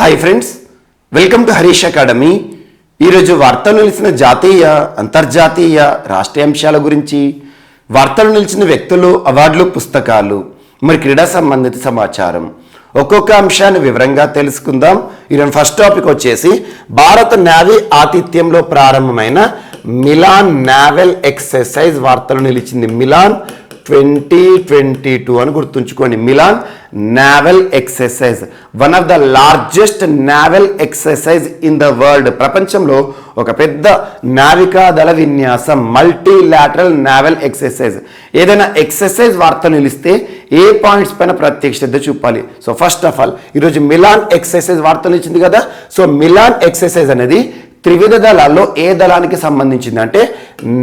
Hi friends, welcome to Harish academy. ఈరోజు వార్తలు నిలిచిన జాతీయ అంతర్జాతీయ రాష్ట్రీయ అంశాల గురించి, వార్తలు నిలిచిన వ్యక్తులు, అవార్డులు, పుస్తకాలు, మరి క్రీడా సంబంధిత సమాచారం ఒక్కొక్క అంశాన్ని వివరంగా తెలుసుకుందాం. ఈరోజు ఫస్ట్ టాపిక్ వచ్చేసి భారత నేవీ ఆతిథ్యంలో ప్రారంభమైన మిలాన్ నావల్ ఎక్సర్సైజ్ వార్తలు నిలిచింది. మిలాన్ 2022 అని గుర్తుంచుకోండి. Milan naval exercise one of the largest naval exercise in the world. ప్రపంచంలో ఒక పెద్ద నావికా దళ విన్యాసం, మల్టీలాటరల్ నావల్ ఎక్సర్సైజ్. ఏదైనా ఎక్సర్సైజ్ వార్త నిలిస్తే ఏ పాయింట్స్ పైన ప్రత్యేక శ్రద్ధ చూపాలి. సో ఫస్ట్ ఆఫ్ ఆల్ ఈరోజు మిలాన్ ఎక్సర్సైజ్ వార్త నిలిచింది కదా. సో మిలాన్ ఎక్సర్సైజ్ అనేది త్రివిధ దళాల్లో ఏ దళానికి సంబంధించింది అంటే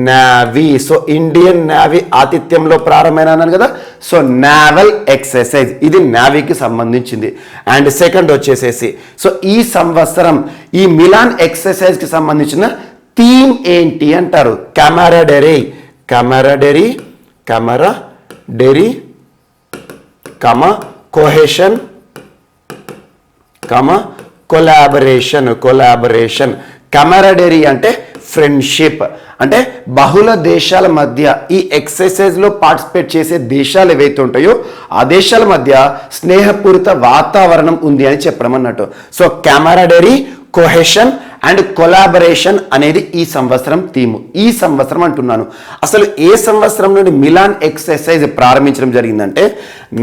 నావీ. సో ఇండియన్ నావీ ఆతిథ్యంలో ప్రారంభమైన అన్నాను కదా. సో నావల్ ఎక్సర్సైజ్ ఇది నావీకి సంబంధించింది. అండ్ సెకండ్ వచ్చేసేసి సో ఈ సంవత్సరం ఈ మిలాన్ ఎక్సర్సైజ్కి సంబంధించిన థీమ్ ఏంటి అంటారు. కెమెరాడెరీ, కెమెరాడెరీ, కెమెరాడెరీ, కోహెషన్, కొలాబరేషన్. కొలాబరేషన్. కెమెరాడెరీ అంటే ఫ్రెండ్షిప్, అంటే బహుళ దేశాల మధ్య ఈ ఎక్సర్సైజ్లో పార్టిసిపేట్ చేసే దేశాలు ఏవైతే ఉంటాయో ఆ దేశాల మధ్య స్నేహపూరిత వాతావరణం ఉంది అని చెప్పడం అన్నట్టు. సో కెమెరాడెరీ, కోహెషన్ అండ్ కొలాబరేషన్ అనేది ఈ సంవత్సరం థీము. ఈ సంవత్సరం అంటున్నాను. అసలు ఏ సంవత్సరం నుండి మిలాన్ ఎక్సర్సైజ్ ప్రారంభించడం జరిగిందంటే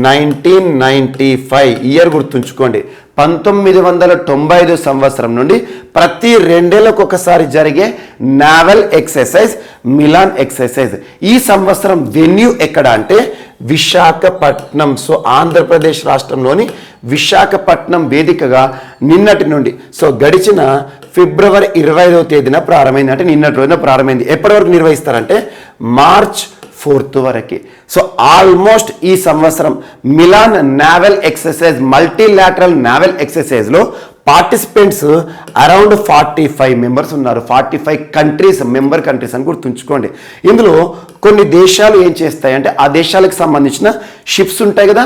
1995 ఇయర్ గుర్తుంచుకోండి. 1995 సంవత్సరం నుండి ప్రతి 2 ఏళ్లకు ఒకసారి జరిగే నావల్ ఎక్సర్సైజ్ మిలాన్ ఎక్సర్సైజ్. ఈ సంవత్సరం వెన్యూ ఎక్కడ అంటే విశాఖపట్నం. సో ఆంధ్రప్రదేశ్ రాష్ట్రంలోని విశాఖపట్నం వేదికగా నిన్నటి నుండి సో గడిచిన ఫిబ్రవరి 25వ తేదీన ప్రారంభమైంది. అంటే నిన్నటి రోజున ప్రారంభమైంది. ఎప్పటి వరకు నిర్వహిస్తారంటే మార్చ్ 4th వరకు. సో ఆల్మోస్ట్ ఈ సంవత్సరం Milan naval exercise, multilateral naval ఎక్సర్సైజ్లో పార్టిసిపెంట్స్ అరౌండ్ 45 మెంబర్స్ ఉన్నారు. 45 కంట్రీస్, మెంబర్ కంట్రీస్ అని గుర్తుంచుకోండి. ఇందులో కొన్ని దేశాలు ఏం చేస్తాయి అంటే ఆ దేశాలకు సంబంధించిన షిప్స్ ఉంటాయి కదా,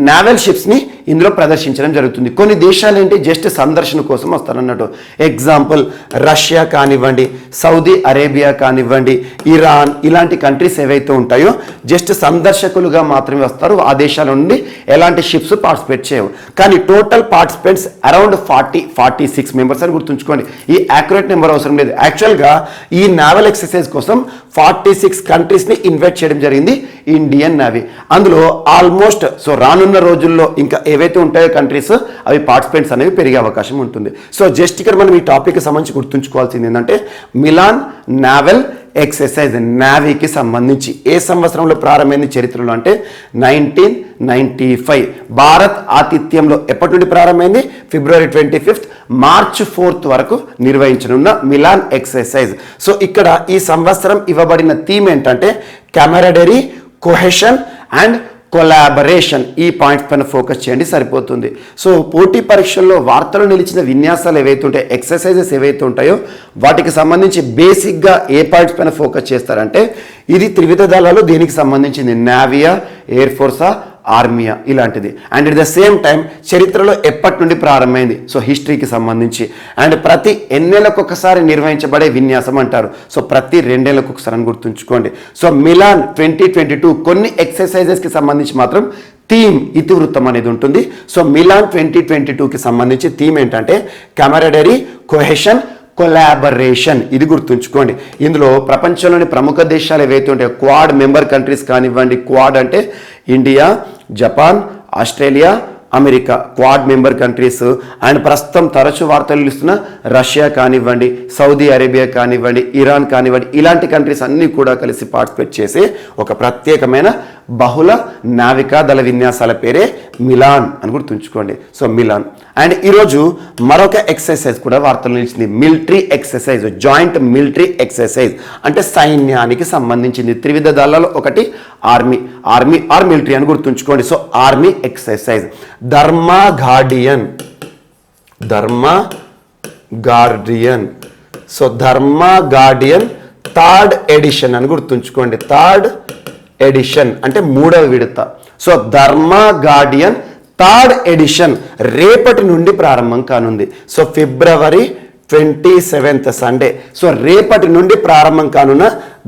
నావల్ షిప్స్ని ఇందులో ప్రదర్శించడం జరుగుతుంది. కొన్ని దేశాలు ఏంటి జస్ట్ సందర్శన కోసం వస్తారన్నట్టు. ఎగ్జాంపుల్ రష్యా కానివ్వండి, సౌదీ అరేబియా కానివ్వండి, ఇరాన్, ఇలాంటి కంట్రీస్ ఏవైతే ఉంటాయో జస్ట్ సందర్శకులుగా మాత్రమే వస్తారు. ఆ దేశాల నుండి ఎలాంటి షిప్స్ పార్టిసిపేట్ చేయవు. కానీ టోటల్ పార్టిసిపెంట్స్ అరౌండ్ 46 మెంబర్స్ అని గుర్తుంచుకోండి. ఈ యాక్యురేట్ నెంబర్ అవసరం లేదు. యాక్చువల్గా ఈ నావల్ ఎక్సర్సైజ్ కోసం 46 కంట్రీస్ని ఇన్వైట్ చేయడం జరిగింది ఇండియన్ నేవీ. అందులో ఆల్మోస్ట్ సో రానున్న రోజుల్లో ఇంకా ఏవైతే ఉంటాయో కంట్రీస్ అవి పార్టిసిపెంట్స్ అనేవి పెరిగే అవకాశం ఉంటుంది. సో జస్ట్ ఇక్కడ మనం ఈ టాపిక్కి సంబంధించి గుర్తుంచుకోవాల్సింది ఏంటంటే మిలాన్ నావల్ ఎక్సర్సైజ్ నావీకి సంబంధించి ఏ సంవత్సరంలో ప్రారంభమైంది చరిత్రలో అంటే 1995. భారత్ ఆతిథ్యంలో ఎప్పటి నుండి ప్రారంభమైంది ఫిబ్రవరి 25th, మార్చ్ 4th వరకు నిర్వహించనున్న మిలాన్ ఎక్సర్సైజ్. సో ఇక్కడ ఈ సంవత్సరం ఇవ్వబడిన థీమ్ ఏంటంటే కెమెరాడెరీ, కోహెషన్ అండ్ కొలాబరేషన్. ఈ పాయింట్స్ పైన ఫోకస్ చేయండి సరిపోతుంది. సో పోటీ పరీక్షల్లో వార్తలు నిలిచిన విన్యాసాలు ఏవైతే ఉంటాయో, ఎక్సర్సైజెస్ ఏవైతే ఉంటాయో వాటికి సంబంధించి బేసిక్గా ఏ పాయింట్స్ పైన ఫోకస్ చేస్తారంటే ఇది త్రివిధ దళాలు దేనికి సంబంధించింది, నావియా, ఎయిర్ ఫోర్సా, ఆర్మీయా ఇలాంటిది. And at the same time చరిత్రలో ఎప్పటి నుండి ప్రారంభమైంది, సో హిస్టరీకి సంబంధించి. అండ్ ప్రతి ఎన్నేళ్లకు ఒకసారి నిర్వహించబడే విన్యాసం అంటారు. సో ప్రతి 2 ఏళ్లకు ఒకసారి అని గుర్తుంచుకోండి. సో మిలాన్ 2022 కొన్ని ఎక్సర్సైజెస్కి సంబంధించి మాత్రం థీమ్ ఇతివృత్తం అనేది ఉంటుంది. సో మిలాన్ 2022కి సంబంధించి థీమ్ ఏంటంటే కెమెరాడెరీ, కోహెషన్, కొలాబరేషన్. ఇది గుర్తుంచుకోండి. ఇందులో ప్రపంచంలోని ప్రముఖ దేశాలు ఏవైతే ఉంటాయో క్వాడ్ మెంబర్ కంట్రీస్ కానివ్వండి. క్వాడ్ అంటే India, Japan, Australia, America, quad member countries. And ప్రస్తుతం తరచు వార్తలు ఇస్తున్న రష్యా కానివ్వండి, సౌదీ అరేబియా కానివ్వండి, ఇరాన్ కానివ్వండి, ఇలాంటి కంట్రీస్ అన్నీ కూడా కలిసి పార్టిసిపేట్ చేసే ఒక ప్రత్యేకమైన బహుళ నావికా దళ విన్యాసాల పేరే మిలాన్ అని గుర్తుంచుకోండి. So melon. అండ్ ఈరోజు మరొక ఎక్సర్సైజ్ కూడా వార్తలు నిలిచింది. Military exercise, joint military exercise అంటే సైన్యానికి సంబంధించింది. త్రివిధ దళాలు ఒకటి ఆర్మీ, ఆర్మీ ఆర్ మిలిటరీ అని గుర్తుంచుకోండి. So army exercise. Dharma guardian, Dharma guardian. So Dharma guardian 3rd edition అని గుర్తుంచుకోండి. 3rd ఎడిషన్ అంటే 3వ విడత. So Dharma guardian third edition రేపటి నుండి ప్రారంభం కానుంది. So February 27th Sunday. So రేపటి నుండి ప్రారంభం కానున్న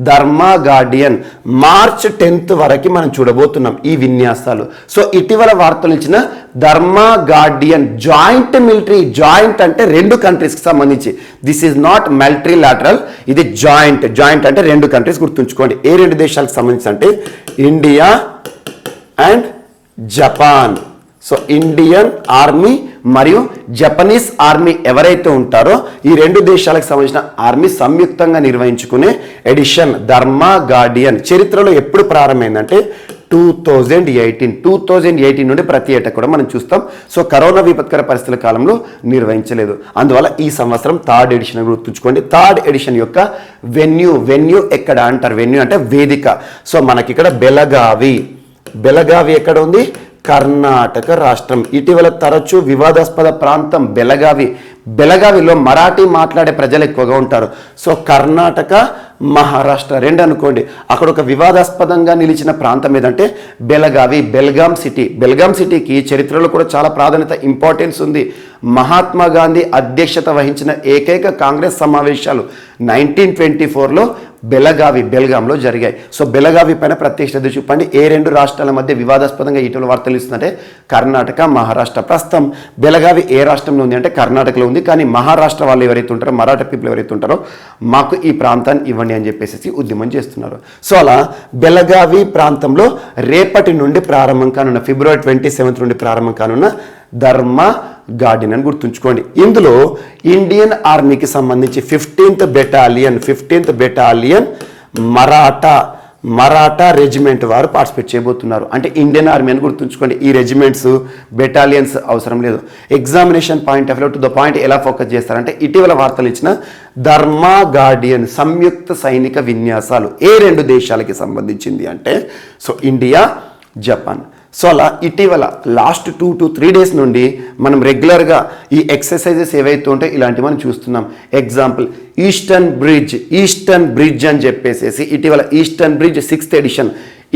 ధర్మా గార్డియన్ March 10th వరకు మనం చూడబోతున్నాం ఈ విన్యాసాలు. సో ఇటీవల వార్తలు ఇచ్చిన ధర్మా గార్డియన్ జాయింట్ మిలిటరీ, జాయింట్ అంటే రెండు కంట్రీస్కి సంబంధించి, this is not military lateral, ఇది జాయింట్. జాయింట్ అంటే రెండు కంట్రీస్ గుర్తుంచుకోండి. ఏ రెండు దేశాలకు సంబంధించి అంటే India and Japan. So Indian army మరియు జపనీస్ ఆర్మీ ఎవరైతే ఉంటారో ఈ రెండు దేశాలకు సంబంధించిన ఆర్మీ సంయుక్తంగా నిర్వహించుకునే ఎడిషన్ ధర్మా గార్డియన్ చరిత్రలో ఎప్పుడు ప్రారంభమైందంటే 2018 నుండి ప్రతి ఏటా కూడా మనం చూస్తాం. సో కరోనా విపత్కర పరిస్థితుల కాలంలో నిర్వహించలేదు, అందువల్ల ఈ సంవత్సరం థర్డ్ ఎడిషన్ గుర్తుంచుకోండి. థర్డ్ ఎడిషన్ యొక్క వెన్యూ ఎక్కడ అంటారు? వెన్యూ అంటే వేదిక. సో మనకి ఇక్కడ బెలగావి ఎక్కడ ఉంది? కర్ణాటక రాష్ట్రం. ఇటీవల తరచూ వివాదాస్పద ప్రాంతం బెలగావిలో మరాఠీ మాట్లాడే ప్రజలు ఎక్కువగా ఉంటారు. సో కర్ణాటక, మహారాష్ట్ర రెండు అనుకోండి. అక్కడ ఒక వివాదాస్పదంగా నిలిచిన ప్రాంతం ఏదంటే బెల్గాం సిటీకి చరిత్రలో కూడా చాలా ప్రాధాన్యత, ఇంపార్టెన్స్ ఉంది. మహాత్మా గాంధీ అధ్యక్షత వహించిన ఏకైక కాంగ్రెస్ సమావేశాలు 1924లో బెల్గాంలో జరిగాయి. సో బెలగావి పైన ప్రత్యేక శ్రద్ధ చూపండి. ఏ రెండు రాష్ట్రాల మధ్య వివాదాస్పదంగా ఇటీవల వార్తలు ఇస్తుందంటే కర్ణాటక, మహారాష్ట్ర. ప్రస్తుతం బెలగావి ఏ రాష్ట్రంలో ఉంది అంటే కర్ణాటకలో ఉంది. కానీ మహారాష్ట్ర వాళ్ళు ఎవరైతే ఉంటారో, మరాఠా పీపుల్ ఎవరైతే ఉంటారో, మాకు ఈ ప్రాంతాన్ని ఇవ్వండి అని చెప్పేసి ఉద్యమం చేస్తున్నారు. సో అలా బెలగావి ప్రాంతంలో రేపటి నుండి ప్రారంభం కానున్న February 27th నుండి ప్రారంభం కానున్న ధర్మా గార్డియన్ అని గుర్తుంచుకోండి. ఇందులో ఇండియన్ ఆర్మీకి సంబంధించి 15th బెటాలియన్ మరాఠా రెజిమెంట్ వారు పార్టిసిపేట్ చేయబోతున్నారు. అంటే ఇండియన్ ఆర్మీ అని గుర్తుంచుకోండి. ఈ రెజిమెంట్స్, బెటాలియన్స్ అవసరం లేదు. Examination point of view to the point ఎలా ఫోకస్ చేస్తారంటే ఇటీవల వార్తలు ఇచ్చిన ధర్మా గార్డియన్ సంయుక్త సైనిక విన్యాసాలు ఏ రెండు దేశాలకి సంబంధించింది అంటే సో ఇండియా, జపాన్. సో అలా ఇటీవల లాస్ట్ 2 to 3 days నుండి మనం రెగ్యులర్గా ఈ ఎక్సర్సైజెస్ ఏవైతే ఉంటాయో ఇలాంటివి మనం చూస్తున్నాం. ఎగ్జాంపుల్ ఈస్టర్న్ బ్రిడ్జ్ అని చెప్పేసి ఇటీవల eastern bridge 6th edition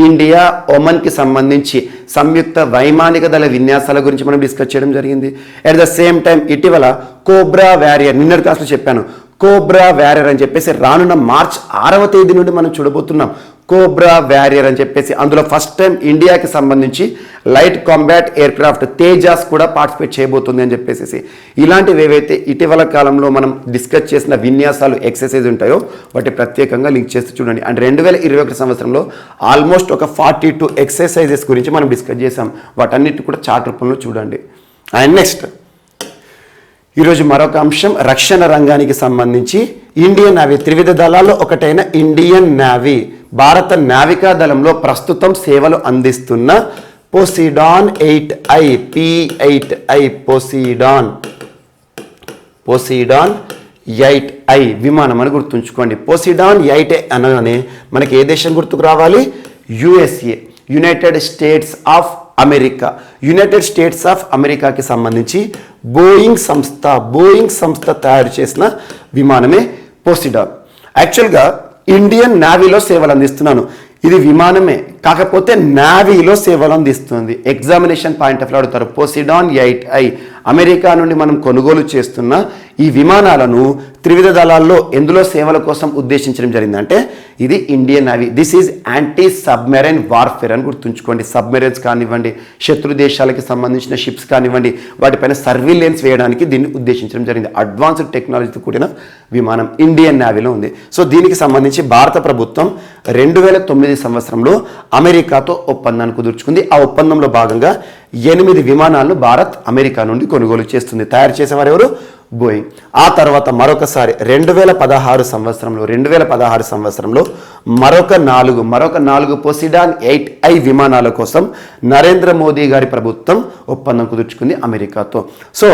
India, ఒమన్కి సంబంధించి సంయుక్త వైమానిక దళ విన్యాసాల గురించి మనం డిస్కస్ చేయడం జరిగింది. అట్ ద సేమ్ టైం ఇటీవల కోబ్రా వారియర్, నిన్నటి క్లాస్లో చెప్పాను, కోబ్రా వారియర్ అని చెప్పేసి రానున్న March 6వ తేదీ నుండి మనం చూడబోతున్నాం. కోబ్రా వారియర్ అని చెప్పేసి అందులో ఫస్ట్ టైం ఇండియాకి సంబంధించి లైట్ కాంబాట్ ఎయిర్క్రాఫ్ట్ తేజాస్ కూడా పార్టిసిపేట్ చేయబోతుంది అని చెప్పేసి ఇలాంటివి ఏవైతే ఇటీవల కాలంలో మనం డిస్కస్ చేసిన విన్యాసాలు, ఎక్సర్సైజ్ ఉంటాయో వాటి ప్రత్యేకంగా లింక్ చేస్తూ చూడండి. అండ్ 2021 సంవత్సరంలో ఆల్మోస్ట్ ఒక 42 ఎక్సర్సైజెస్ గురించి మనం డిస్కస్ చేసాం. వాటన్నిటి కూడా చార్ట్ రూపంలో చూడండి. అండ్ నెక్స్ట్ ఈరోజు మరొక అంశం రక్షణ రంగానికి సంబంధించి ఇండియన్ నేవీ త్రివిధ దళాల్లో ఒకటైన ఇండియన్ నేవీ భారత నావికా దళంలో ప్రస్తుతం సేవలు అందిస్తున్న Poseidon 8I P8I Poseidon 8I విమానం అని గుర్తుంచుకోండి. పోసిడాన్ 8I అనగానే మనకి ఏ దేశం గుర్తుకు రావాలి? USA, యునైటెడ్ స్టేట్స్ ఆఫ్ అమెరికాకి సంబంధించి బోయింగ్ సంస్థ తయారు చేసిన విమానమే పోసిడాన్. యాక్చువల్గా ఇండియన్ నేవీలో సేవలు అందిస్తున్నాను, ఇది విమానమే కాకపోతే నేవీలో సేవలు అందిస్తుంది. ఎగ్జామినేషన్ పాయింట్ ఆఫ్ వ్యూ అడుగుతారు. పోసిడాన్ 8I అమెరికా నుండి మనం కొనుగోలు చేస్తున్న ఈ విమానాలను త్రివిధ దళాల్లో ఎందులో సేవల కోసం ఉద్దేశించడం జరిగిందంటే ఇది Indian navy. This is anti submarine warfare అని గుర్తుంచుకోండి. సబ్మెరైన్స్ కానివ్వండి, శత్రు దేశాలకి సంబంధించిన షిప్స్ కానివ్వండి, వాటిపైన సర్వీలెన్స్ వేయడానికి దీన్ని ఉద్దేశించడం జరిగింది. అడ్వాన్స్డ్ టెక్నాలజీతో కూడిన విమానం ఇండియన్ నేవీలో ఉంది. సో దీనికి సంబంధించి భారత ప్రభుత్వం 2009 సంవత్సరంలో అమెరికాతో ఒప్పందాన్ని కుదుర్చుకుంది. ఆ ఒప్పందంలో భాగంగా 8 విమానాలను భారత్ అమెరికా నుండి కొనుగోలు చేస్తుంది. తయారు చేసేవారు ఎవరు? బోయింగ్. ఆ తర్వాత మరొకసారి 2016 సంవత్సరంలో మరొక నాలుగు పోసిడాన్ 8I విమానాల కోసం నరేంద్ర మోదీ గారి ప్రభుత్వం ఒప్పందం కుదుర్చుకుంది అమెరికాతో. సో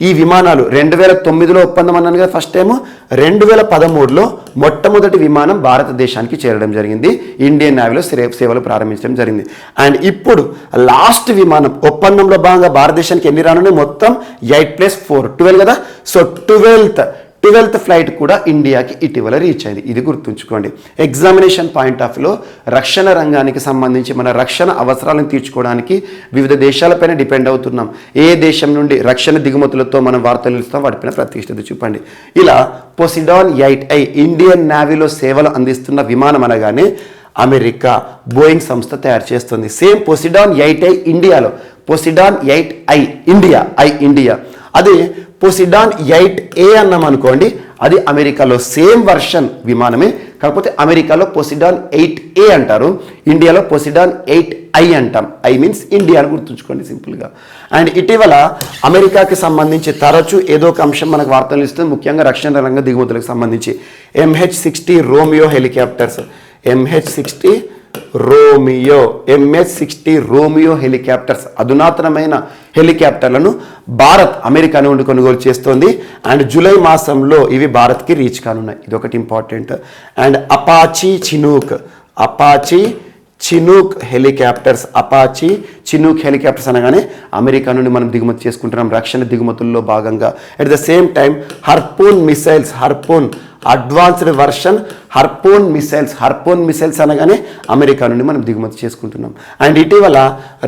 ఈ విమానాలు 2009లో ఒప్పందం అన్నాను కదా ఫస్ట్ టైము, 2013లో మొట్టమొదటి విమానం భారతదేశానికి చేరడం జరిగింది. ఇండియన్ నేవీలో సేవలు ప్రారంభించడం జరిగింది. అండ్ ఇప్పుడు లాస్ట్ విమానం ఒప్పందంలో భాగంగా భారతదేశానికి ఎన్ని రానున్నాయి? మొత్తం 8+4 12 కదా. సో 12th 12th ఫ్లైట్ కూడా ఇండియాకి ఇటీవల రీచ్ అయింది. ఇది గుర్తుంచుకోండి. ఎగ్జామినేషన్ పాయింట్ ఆఫ్ వ్యూలో రక్షణ రంగానికి సంబంధించి మన రక్షణ అవసరాలను తీర్చుకోవడానికి వివిధ దేశాలపైన డిపెండ్ అవుతున్నాం. ఏ దేశం నుండి రక్షణ దిగుమతులతో మనం వార్తలు ఇస్తాం వాటిపైన ప్రతిష్టత చూపండి. ఇలా పొసిడాన్ 8I ఇండియన్ నేవీలో సేవలు అందిస్తున్న విమానం అనగానే అమెరికా బోయింగ్ సంస్థ తయారు చేస్తుంది. సేమ్ పొసిడాన్ 8I ఇండియాలో పొసిడాన్ 8I ఇండియా అదే పొసిడాన్ 8A అన్నాం అనుకోండి, అది అమెరికాలో సేమ్ వర్షన్ విమానమే, కాకపోతే అమెరికాలో పొసిడాన్ 8A అంటారు, ఇండియాలో పొసిడాన్ 8I అంటాం. ఐ మీన్స్ ఇండియా అని గుర్తుంచుకోండి సింపుల్గా. అండ్ ఇటీవల అమెరికాకి సంబంధించి తరచూ ఏదో ఒక అంశం మనకు వార్తలు ఇస్తుంది, ముఖ్యంగా రక్షణ రంగ దిగుమతులకు సంబంధించి. MH-60 Romeo helicopters, MH-60 Romeo helicopters అధునాతనమైన హెలికాప్టర్లను భారత్ అమెరికా నుండి కొనుగోలు చేస్తోంది. అండ్ జూలై మాసంలో ఇవి భారత్కి రీచ్ కానున్నాయి. ఇది ఒకటి important. And Apache Chinook helicopters అనగానే అమెరికా నుండి మనం దిగుమతి చేసుకుంటున్నాం రక్షణ దిగుమతుల్లో భాగంగా. At the same time Harpoon advanced version Harpoon missiles అనగానే అమెరికా నుండి మనం దిగుమతి చేసుకుంటున్నాం. అండ్ ఇటీవల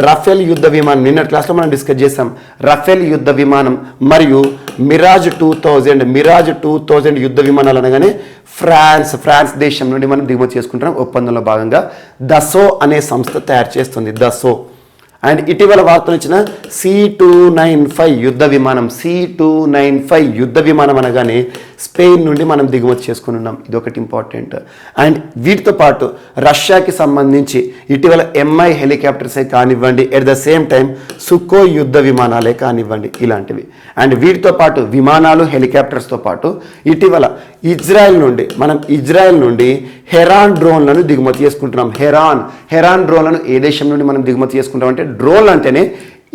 రఫేల్ యుద్ధ విమానం, నిన్నటి క్లాస్లో మనం డిస్కస్ చేసాం. రఫేల్ యుద్ధ విమానం మరియు మిరాజ్ 2000 యుద్ధ విమానాలు అనగానే ఫ్రాన్స్ దేశం నుండి మనం దిగుమతి చేసుకుంటున్నాం. ఒప్పందంలో భాగంగా దసో అనే సంస్థ తయారు చేస్తుంది, దసో. అండ్ ఇటీవల వార్తలు ఇచ్చిన C-295 యుద్ధ విమానం అనగానే స్పెయిన్ నుండి మనం దిగుమతి చేసుకుని ఉన్నాం. ఇది ఒకటి ఇంపార్టెంట్. అండ్ వీటితో పాటు రష్యాకి సంబంధించి ఇటీవల MI హెలికాప్టర్సే కానివ్వండి, ఎట్ ద సేమ్ టైం సుకో యుద్ధ విమానాలే కానివ్వండి, ఇలాంటివి. అండ్ వీటితో పాటు విమానాలు హెలికాప్టర్స్తో పాటు ఇటీవల ఇజ్రాయెల్ నుండి హెరాన్ డ్రోన్లను దిగుమతి చేసుకుంటున్నాం. హెరాన్ డ్రోన్లను ఏ దేశం నుండి మనం దిగుమతి చేసుకుంటాం అంటే, డ్రోన్లు అంటేనే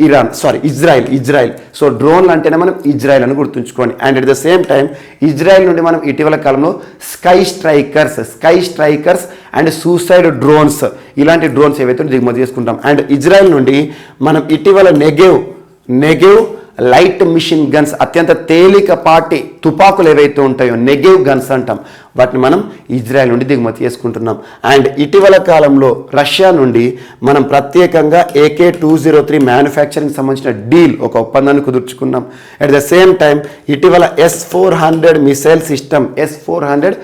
ఇజ్రాయెల్. సో డ్రోన్లు అంటేనే మనం ఇజ్రాయెల్ అని గుర్తుంచుకోండి. And at the same time Israel నుండి మనం ఇటీవల కాలంలో sky strikers and suicide drones, ఇలాంటి డ్రోన్స్ ఏవైతే దిగుమతి చేసుకుంటాం. అండ్ ఇజ్రాయెల్ నుండి మనం ఇటీవల నెగెవ్ లైట్ మిషన్ గన్స్, అత్యంత తేలికపాటి తుపాకులు ఏవైతే ఉంటాయో నెగెవ్ గన్స్ అంటాం, వాటిని మనం ఇజ్రాయెల్ నుండి దిగుమతి చేసుకుంటున్నాం. అండ్ ఇటీవల కాలంలో రష్యా నుండి మనం ప్రత్యేకంగా AK-203 మ్యానుఫ్యాక్చరింగ్ సంబంధించిన డీల్, ఒక ఒప్పందాన్ని కుదుర్చుకున్నాం. అట్ ద సేమ్ టైం ఇటీవల S-400 missile system, S-400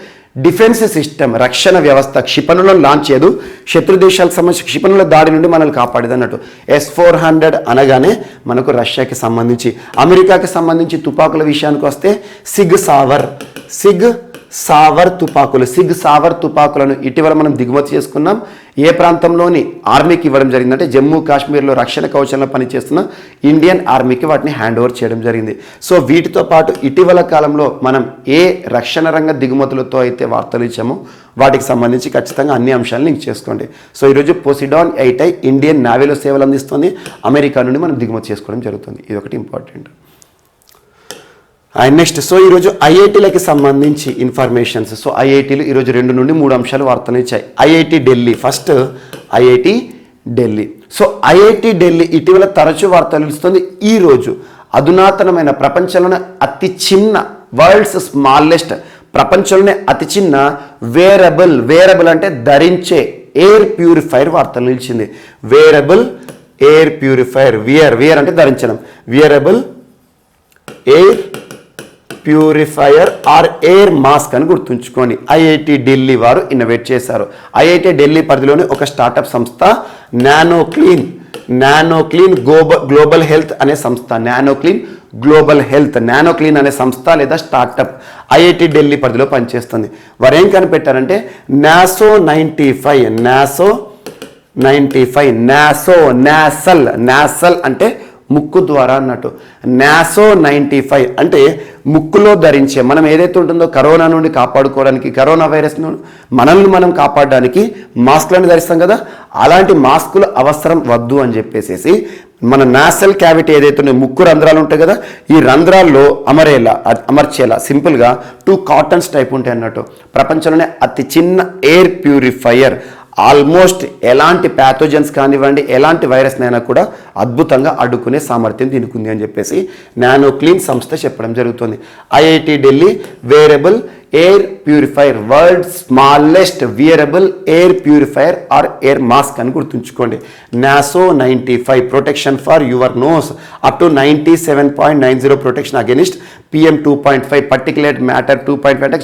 defence system, రక్షణ వ్యవస్థ, క్షిపణులను లాంచ్ చేయదు, శత్రు దేశాలకు సంబంధించి క్షిపణుల దాడి నుండి మనల్ని కాపాడేది అన్నట్టు. S-400 అనగానే మనకు రష్యాకి సంబంధించి. అమెరికాకి సంబంధించి తుపాకుల విషయానికి వస్తే సిగ్ సావర్ తుపాకులను ఇటీవల మనం దిగుమతి చేసుకున్నాం. ఏ ప్రాంతంలోని ఆర్మీకి ఇవ్వడం జరిగిందంటే జమ్మూ కాశ్మీర్లో రక్షణ కవచంలో పనిచేస్తున్న ఇండియన్ ఆర్మీకి వాటిని హ్యాండ్ ఓవర్ చేయడం జరిగింది. సో వీటితో పాటు ఇటీవల కాలంలో మనం ఏ రక్షణ రంగ దిగుమతులతో అయితే వార్తలు ఇచ్చామో వాటికి సంబంధించి ఖచ్చితంగా అన్ని అంశాలను లింక్ చేసుకోండి. సో ఈరోజు పొసిడాన్ 8I ఇండియన్ నేవీలో సేవలు అందిస్తుంది, అమెరికా నుండి మనం దిగుమతి చేసుకోవడం జరుగుతుంది. ఇది ఒకటి ఇంపార్టెంట్. అండ్ నెక్స్ట్, సో ఈరోజు ఐఐటీలకి సంబంధించి ఇన్ఫర్మేషన్స్. సో ఐఐటీలు ఈరోజు 2 నుండి 3 అంశాలు వార్తలు ఇచ్చాయి. IIT Delhi, first IIT Delhi. So IIT Delhi ఇటీవల తరచూ వార్తలు ఇస్తుంది. ఈరోజు అధునాతనమైన ప్రపంచంలోనే అతి చిన్న, వరల్డ్స్ స్మాలెస్ట్, ప్రపంచంలోనే అతి చిన్న వేరబుల్ అంటే ధరించే ఎయిర్ ప్యూరిఫైర్ వార్తలు నిలిచింది. వేరబుల్ ఎయిర్ ప్యూరిఫైర్, వియర్ అంటే ధరించడం, wearable air purifier or air mask అని గుర్తుంచుకోండి. ఐఐటి ఢిల్లీ వారు ఇన్నోవేట్ చేశారు. ఐఐటి ఢిల్లీ పరిధిలోని ఒక స్టార్టప్ సంస్థ నానోక్లీన్ గ్లోబల్ హెల్త్ అనే సంస్థ, నానోక్లీన్ అనే సంస్థ లేదా స్టార్టప్ ఐఐటి ఢిల్లీ పరిధిలో పనిచేస్తుంది. వారు ఏం కనిపెట్టారంటే నాసో 95 నాసల్ అంటే ముక్కు ద్వారా అన్నట్టు. నాసో 95 అంటే ముక్కులో ధరించే, మనం ఏదైతే ఉంటుందో కరోనా నుండి కాపాడుకోవడానికి, కరోనా వైరస్ మనల్ని మనం కాపాడడానికి మాస్క్లను ధరిస్తాం కదా, అలాంటి మాస్కులు అవసరం వద్దు అని చెప్పేసి మన నాసల్ క్యావిటీ ఏదైతే ఉన్నాయో, ముక్కు రంధ్రాలు ఉంటాయి కదా, ఈ రంధ్రాల్లో అమర్చేలా సింపుల్గా 2 కాటన్స్ టైప్ ఉంటాయి అన్నట్టు. ప్రపంచంలోనే అతి చిన్న ఎయిర్ ప్యూరిఫైయర్ ఆల్మోస్ట్ ఎలాంటి ప్యాథోజన్స్ కానివ్వండి, ఎలాంటి వైరస్నైనా కూడా అద్భుతంగా అడ్డుకునే సామర్థ్యం దీనికి ఉంది అని చెప్పేసి నానో క్లీన్ సంస్థ చెప్పడం జరుగుతుంది. IIT Delhi wearable air purifier, world smallest wearable air purifier or air mask అని గుర్తుంచుకోండి. Naso 95 protection for your nose up to 97.90 protection against PM 2.5 particulate matter 2.5 అంటే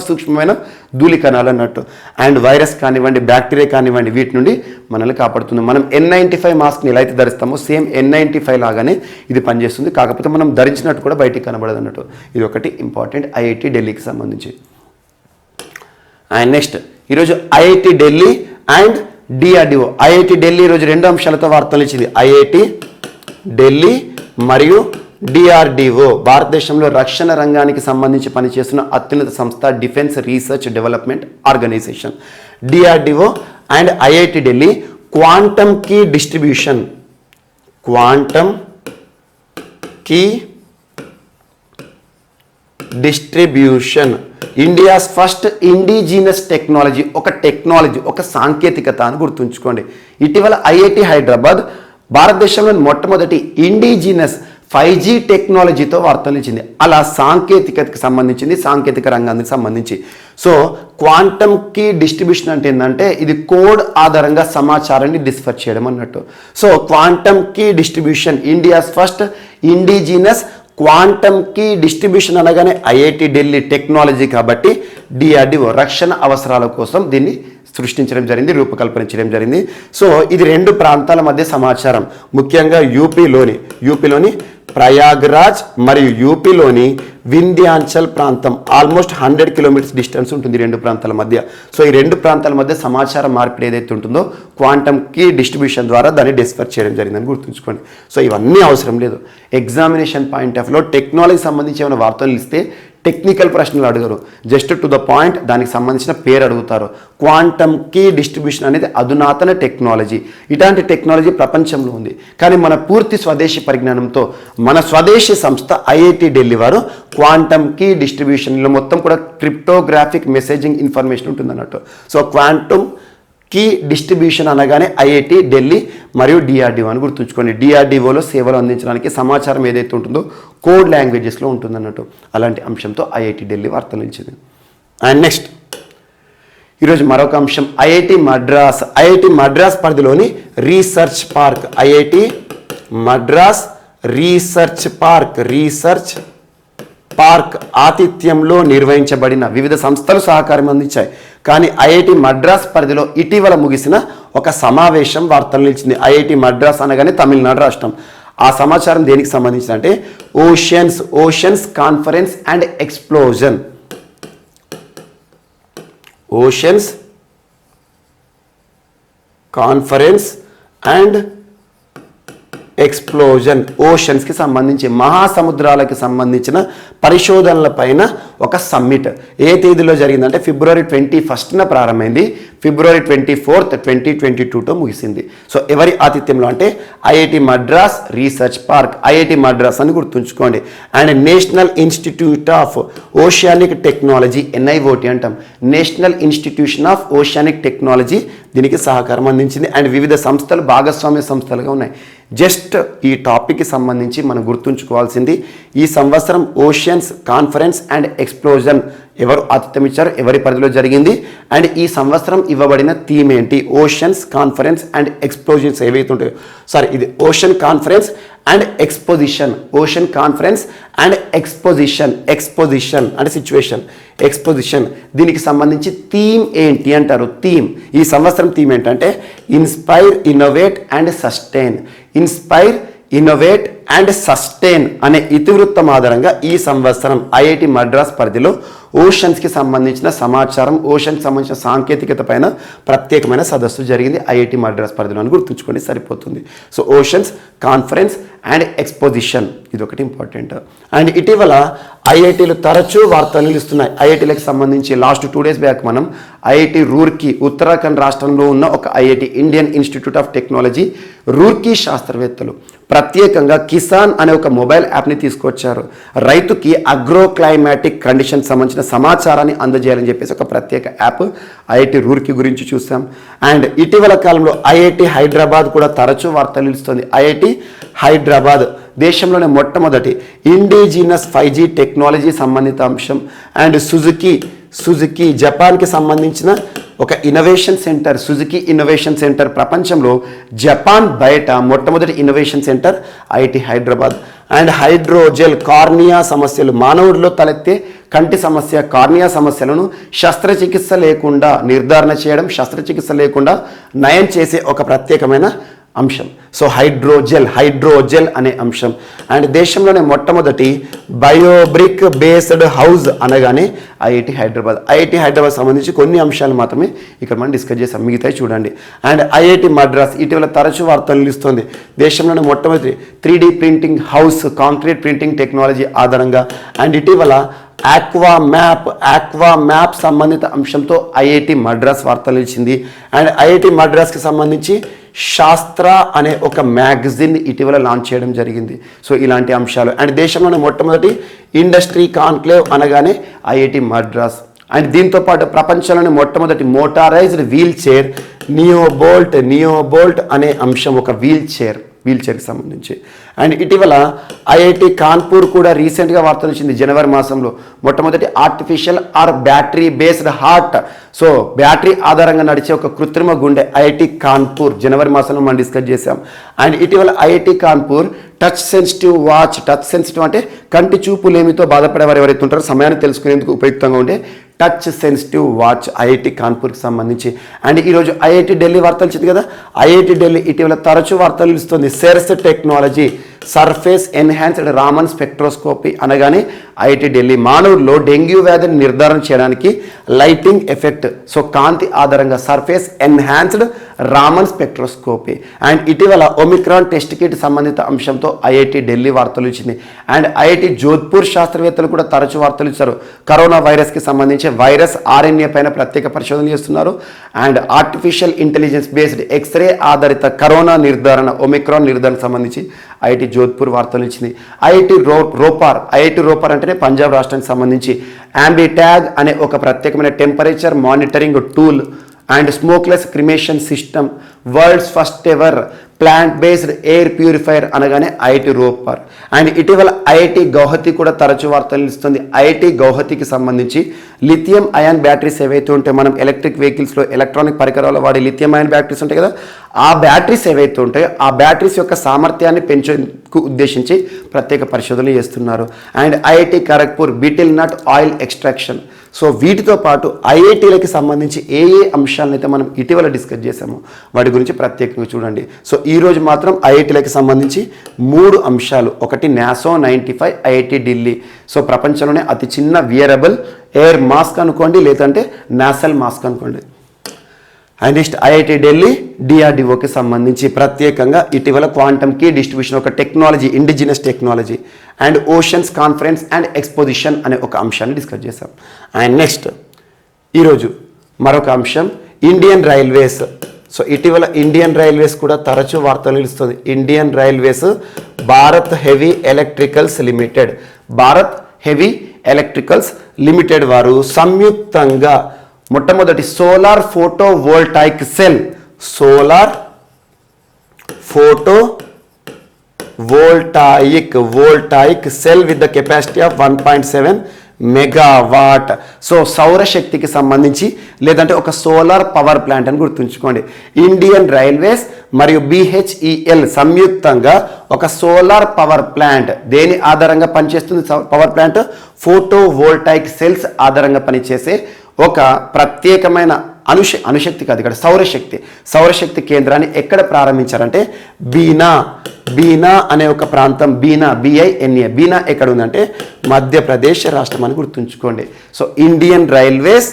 సూక్ష్మమైన ధూళి కణాలు అన్నట్టు. అండ్ వైరస్ కానివ్వండి, బ్యాక్టీరియా కానివ్వండి, వీటి నుండి మనల్ని కాపాడుతుంది. మనం N95 మాస్క్ని ఎలా అయితే ధరిస్తామో సేమ్ N95 లాగానే ఇది పనిచేస్తుంది. కాకపోతే మనం ధరించినట్టు కూడా బయటికి కనబడదు అన్నట్టు. ఇది ఒకటి ఇంపార్టెంట్ ఐఐటి ఢిల్లీకి సంబంధించి. అండ్ నెక్స్ట్ ఈరోజు IIT Delhi and DRDO. IIT Delhi ఈరోజు 2 అంశాలతో వార్తలు ఇచ్చింది. ఐఐటి ఢిల్లీ మరియు DRDO భారతదేశంలో రక్షణ రంగానికి సంబంధించి పనిచేస్తున్న అత్యున్నత సంస్థ, defence research development organisation. DRDO and IIT Delhi quantum key distribution, quantum key distribution, India's first indigenous technology, ఒక సాంకేతికత అని గుర్తుంచుకోండి. ఇటీవల ఐఐటి హైదరాబాద్ భారతదేశంలోని మొట్టమొదటి ఇండిజినస్ 5G టెక్నాలజీతో వార్తలు ఇచ్చింది. అలా సాంకేతికతకు సంబంధించింది, సాంకేతిక రంగానికి సంబంధించి. సో క్వాంటమ్ కీ డిస్ట్రిబ్యూషన్ అంటే ఏంటంటే ఇది కోడ్ ఆధారంగా సమాచారాన్ని డిస్ఫర్ చేయడం అన్నట్టు. So quantum key distribution, India's first indigenous quantum key distribution అనగానే ఐఐటి ఢిల్లీ టెక్నాలజీ కాబట్టి DRDO రక్షణ అవసరాల కోసం దీన్ని సృష్టించడం జరిగింది, రూపకల్పన జరిగింది. సో ఇది 2 ప్రాంతాల మధ్య సమాచారం, ముఖ్యంగా యూపీలోని ప్రయాగ్రాజ్ మరియు యూపీలోని వింధ్యాంచల్ ప్రాంతం ఆల్మోస్ట్ 100 కిలోమీటర్స్ డిస్టెన్స్ ఉంటుంది 2 ప్రాంతాల మధ్య. సో ఈ 2 ప్రాంతాల మధ్య సమాచార మార్పిడి ఏదైతే ఉంటుందో క్వాంటమ్ కీ డిస్ట్రిబ్యూషన్ ద్వారా దాన్ని డిస్ఫర్ చేయడం జరిగిందని గుర్తుంచుకోండి. సో ఇవన్నీ అవసరం లేదు. ఎగ్జామినేషన్ పాయింట్ ఆఫ్ వ్యూలో టెక్నాలజీ సంబంధించి ఏమైనా వార్తలు ఇస్తే టెక్నికల్ ప్రశ్నలు అడగరు, జస్ట్ టు ద పాయింట్ దానికి సంబంధించిన పేరు అడుగుతారు. క్వాంటమ్ కీ డిస్ట్రిబ్యూషన్ అనేది అధునాతన టెక్నాలజీ. ఇలాంటి టెక్నాలజీ ప్రపంచంలో ఉంది, కానీ మన పూర్తి స్వదేశీ పరిజ్ఞానంతో మన స్వదేశీ సంస్థ ఐఐటి ఢిల్లీ వారు క్వాంటమ్ కీ డిస్ట్రిబ్యూషన్లో మొత్తం కూడా క్రిప్టోగ్రాఫిక్ మెసేజింగ్ ఇన్ఫర్మేషన్ ఉంటుంది అన్నట్టు. సో క్వాంటమ్ కీ డిస్ట్రిబ్యూషన్ అనగానే ఐఐటి ఢిల్లీ మరియు DRDO అని గుర్తుంచుకోండి. DRDOలో సేవలు అందించడానికి సమాచారం ఏదైతే ఉంటుందో కోడ్ లాంగ్వేజెస్లో ఉంటుంది అన్నట్టు. అలాంటి అంశంతో ఐఐటి ఢిల్లీ వార్తలు ఇచ్చింది. అండ్ నెక్స్ట్ ఈరోజు మరొక అంశం ఐఐటి మద్రాస్ పరిధిలోని రీసెర్చ్ పార్క్ ఆతిథ్యంలో నిర్వహించబడిన వివిధ సంస్థలు సహకారం అందించాయి. కానీ ఐఐటి మద్రాస్ పరిధిలో ఇటీవల ముగిసిన ఒక సమావేశం వార్తలు నిలిచింది. ఐఐటి మద్రాస్ అనగానే తమిళనాడు రాష్ట్రం. ఆ సమాచారం దేనికి సంబంధించిన అంటే oceans conference and explosion. Oceans conference and explosion, ఓషన్స్కి సంబంధించి మహాసముద్రాలకు సంబంధించిన పరిశోధనల పైన ఒక సమ్మిట్ ఏ తేదీలో జరిగిందంటే February 21న ప్రారంభమైంది, February 24th 2022తో ముగిసింది. సో ఎవరి ఆతిథ్యంలో అంటే IIT Madras research park, IIT Madras అని గుర్తుంచుకోండి. And national institute of oceanic technology, NIOT అంటాం, national institution of oceanic technology దీనికి సహకారం అందించింది. అండ్ వివిధ సంస్థలు భాగస్వామ్య సంస్థలుగా ఉన్నాయి. జస్ట్ ఈ టాపిక్కి సంబంధించి మనం గుర్తుంచుకోవాల్సింది ఈ సంవత్సరం ఓషన్స్ కాన్ఫరెన్స్ అండ్ ఎక్స్ప్లోజన్ ఎవరు ఆతిథ్యం ఇచ్చారు, ఎవరి పరిధిలో జరిగింది, అండ్ ఈ సంవత్సరం ఇవ్వబడిన థీమ్ ఏంటి. ఓషన్స్ కాన్ఫరెన్స్ అండ్ ఎక్స్ప్లోజన్స్ ఏవైతే ఉంటాయో, ఇది ocean conference and exposition, ocean conference and exposition అంటే సిచ్యువేషన్, ఎక్స్పోజిషన్ దీనికి సంబంధించి థీమ్ ఏంటి అంటారు. ఈ సంవత్సరం థీమ్ ఏంటంటే ఇన్స్పైర్ ఇన్నోవేట్ అండ్ సస్టైన్ అనే ఇతివృత్తం ఆధారంగా ఈ సంవత్సరం ఐఐటి మద్రాస్ పరిధిలో ఓషన్స్కి సంబంధించిన సమాచారం, ఓషన్కి సంబంధించిన సాంకేతికత పైన ప్రత్యేకమైన సదస్సు జరిగింది ఐఐటి మద్రాస్ పరిధిలో అని గుర్తుంచుకోండి సరిపోతుంది. So oceans conference and exposition ఇది ఒకటి ఇంపార్టెంట్. అండ్ ఇటీవల ఐఐటీలు తరచూ వార్తలు నిలుస్తున్నాయి. ఐఐటీలకు సంబంధించి లాస్ట్ 2 days బ్యాక్ మనం ఐఐటి రూర్కీ, ఉత్తరాఖండ్ రాష్ట్రంలో ఉన్న ఒక IIT Indian institute of technology Roorkee శాస్త్రవేత్తలు ప్రత్యేకంగా కిసాన్ అనే ఒక మొబైల్ యాప్ని తీసుకొచ్చారు. రైతుకి అగ్రో క్లైమాటిక్ కండిషన్ సంబంధించిన సమాచారాన్ని అందజేయాలని చెప్పేసి ఒక ప్రత్యేక యాప్ ఐఐటి రూర్కీ గురించి చూసాం. అండ్ ఇటీవల కాలంలో ఐఐటి హైదరాబాద్ కూడా తరచూ వార్తలు నిలుస్తుంది. ఐఐటి హైదరాబాద్ దేశంలోనే మొట్టమొదటి ఇండిజినస్ 5G టెక్నాలజీ సంబంధిత అంశం. అండ్ సుజుకి జపాన్కి సంబంధించిన ఒక innovation centre, Suzuki innovation centre ప్రపంచంలో జపాన్ బయట మొట్టమొదటి innovation centre IIT Hyderabad. And hydrogel cornea సమస్యలు, మానవుడిలో తలెత్తే కంటి సమస్య కార్నియా సమస్యలను శస్త్రచికిత్స లేకుండా నిర్ధారణ చేయడం, శస్త్రచికిత్స లేకుండా నయం చేసే ఒక ప్రత్యేకమైన అంశం. సో హైడ్రోజెల్ అనే అంశం. అండ్ దేశంలోనే మొట్టమొదటి బయోబ్రిక్ బేస్డ్ హౌస్ అనగానే ఐఐటి హైదరాబాద్ సంబంధించి కొన్ని అంశాలు మాత్రమే ఇక్కడ మనం డిస్కస్ చేసాం, మిగతాయి చూడండి. అండ్ ఐఐటి మద్రాస్ ఇటీవల తరచూ వార్తలు నిలుస్తుంది. దేశంలోనే మొట్టమొదటి 3D printing house concrete printing technology ఆధారంగా. అండ్ ఇటీవల ఆక్వా మ్యాప్ సంబంధిత అంశంతో ఐఐటి మద్రాస్ వార్తలు నిలిచింది. అండ్ ఐఐటి మద్రాస్కి సంబంధించి శాస్త్ర అనే ఒక మ్యాగజిన్ ఇటీవల లాంచ్ చేయడం జరిగింది. సో ఇలాంటి అంశాలు. అండ్ దేశంలోనే మొట్టమొదటి ఇండస్ట్రీ కాన్క్లేవ్ అనగానే ఐఐటి మద్రాస్. అండ్ దీంతో పాటు ప్రపంచంలోని మొట్టమొదటి మోటారైజ్డ్ వీల్ చైర్ నియోబోల్ట్ అనే అంశం, ఒక వీల్ చైర్కి సంబంధించి. అండ్ ఇటీవల ఐఐటి కాన్పూర్ కూడా రీసెంట్గా వార్తలు వచ్చింది జనవరి మాసంలో. మొట్టమొదటి artificial or battery based heart, so battery ఆధారంగా నడిచే ఒక కృత్రిమ గుండె ఐఐటి కాన్పూర్ జనవరి మాసంలో మనం డిస్కస్ చేసాం. అండ్ ఇటీవల ఐఐటి కాన్పూర్ టచ్ సెన్సిటివ్ అంటే కంటి చూపు లేమితో బాధపడేవారు ఎవరైతే ఉంటారో సమయాన్ని తెలుసుకునేందుకు ఉపయుక్తంగా ఉండే టచ్ సెన్సిటివ్ వాచ్ ఐఐటి కాన్పూర్కి సంబంధించి. అండ్ ఈరోజు ఐఐటి ఢిల్లీ వార్తలు వచ్చింది కదా, ఐఐటి ఢిల్లీ ఇటీవల తరచూ వార్తలు ఇస్తుంది. SERS technology surface enhanced Raman spectroscopy అనగానే ఐఐటి ఢిల్లీ మానవుల్లో డెంగ్యూ వ్యాధిని నిర్ధారణ చేయడానికి లైటింగ్ ఎఫెక్ట్, సో కాంతి ఆధారంగా surface enhanced Raman spectroscopy. And ఇటీవల ఒమిక్రాన్ టెస్ట్ కిట్ సంబంధిత అంశంతో ఐఐటి ఢిల్లీ వార్తలు ఇచ్చింది. అండ్ ఐఐటి జోధ్పూర్ శాస్త్రవేత్తలు కూడా తరచూ వార్తలు ఇచ్చారు. కరోనా వైరస్కి సంబంధించి వైరస్ RNA పైన ప్రత్యేక పరిశోధన చేస్తున్నారు. And artificial intelligence based X ray ఆధారిత కరోనా నిర్ధారణ ఒమిక్రాన్ నిర్ధారణకు సంబంధించి ఐఐటి జోధ్పూర్ వార్తలు ఇచ్చింది. ఐఐటి రోపర్ అంటేనే పంజాబ్ రాష్ట్రానికి సంబంధించి ఆంబిటాగ్ అనే ఒక ప్రత్యేకమైన temperature monitoring tool and smokeless cremation system, world's first ever plant based air purifier అనగానే ఐఐటి రోపర్. అండ్ ఇటీవల ఐఐటి గౌహతి కూడా తరచూ వార్తలు ఇస్తుంది. ఐఐటి గౌహతికి సంబంధించి లిథియం అయాన్ బ్యాటరీస్ ఏవైతే ఉంటాయో, మనం ఎలక్ట్రిక్ వెహికల్స్లో ఎలక్ట్రానిక్ పరికరాల్లో వాడే లిథియం అయాన్ బ్యాటరీస్ ఉంటాయి కదా, ఆ బ్యాటరీస్ ఏవైతే ఉంటాయో ఆ బ్యాటరీస్ యొక్క సామర్థ్యాన్ని పెంచేందుకు ఉద్దేశించి ప్రత్యేక పరిశోధనలు చేస్తున్నారు. And IIT Kharagpur betel nut oil extraction. So వీటితో పాటు ఐఐటీలకి సంబంధించి ఏ అంశాలను అయితే మనం ఇటీవల డిస్కస్ చేసామో వాటి గురించి ప్రత్యేకంగా చూడండి. సో ఈరోజు మాత్రం ఐఐటీలకి సంబంధించి 3 అంశాలు. ఒకటి నాసో 95 ఐఐటి ఢిల్లీ, సో ప్రపంచంలోనే అతి చిన్న వియరబుల్ ఎయిర్ మాస్క్ అనుకోండి, లేదంటే నాసల్ మాస్క్ అనుకోండి. అండ్ నెక్స్ట్ ఐఐటి ఢిల్లీ DRDOకి సంబంధించి ప్రత్యేకంగా ఇటీవల క్వాంటమ్ కీ డిస్ట్రిబ్యూషన్ ఒక technology, indigenous technology. And oceans conference and exposition అనే ఒక అంశాన్ని డిస్కస్ చేశాం. అండ్ నెక్స్ట్ ఈరోజు మరొక అంశం ఇండియన్ రైల్వేస్. సో ఇటీవల ఇండియన్ రైల్వేస్ కూడా తరచూ వార్తలు నిలుస్తుంది. Indian railways Bharat heavy electricals limited వారు సంయుక్తంగా మొట్టమొదటి solar photovoltaic cell with the capacity of 1.7 megawatt. So సౌరశక్తికి సంబంధించి లేదంటే ఒక సోలార్ పవర్ ప్లాంట్ అని గుర్తుంచుకోండి. ఇండియన్ రైల్వేస్ మరియు BHEL సంయుక్తంగా ఒక సోలార్ పవర్ ప్లాంట్ దేని ఆధారంగా పనిచేస్తుంది? Power plant photo voltaic cells ఆధారంగా పనిచేసే ఒక ప్రత్యేకమైన అణుశక్తి కాదు, ఇక్కడ సౌరశక్తి కేంద్రాన్ని ఎక్కడ ప్రారంభించారంటే బీనా అనే ఒక ప్రాంతం, BINA బీనా ఎక్కడ ఉందంటే మధ్యప్రదేశ్ రాష్ట్రం అని గుర్తుంచుకోండి. So Indian railways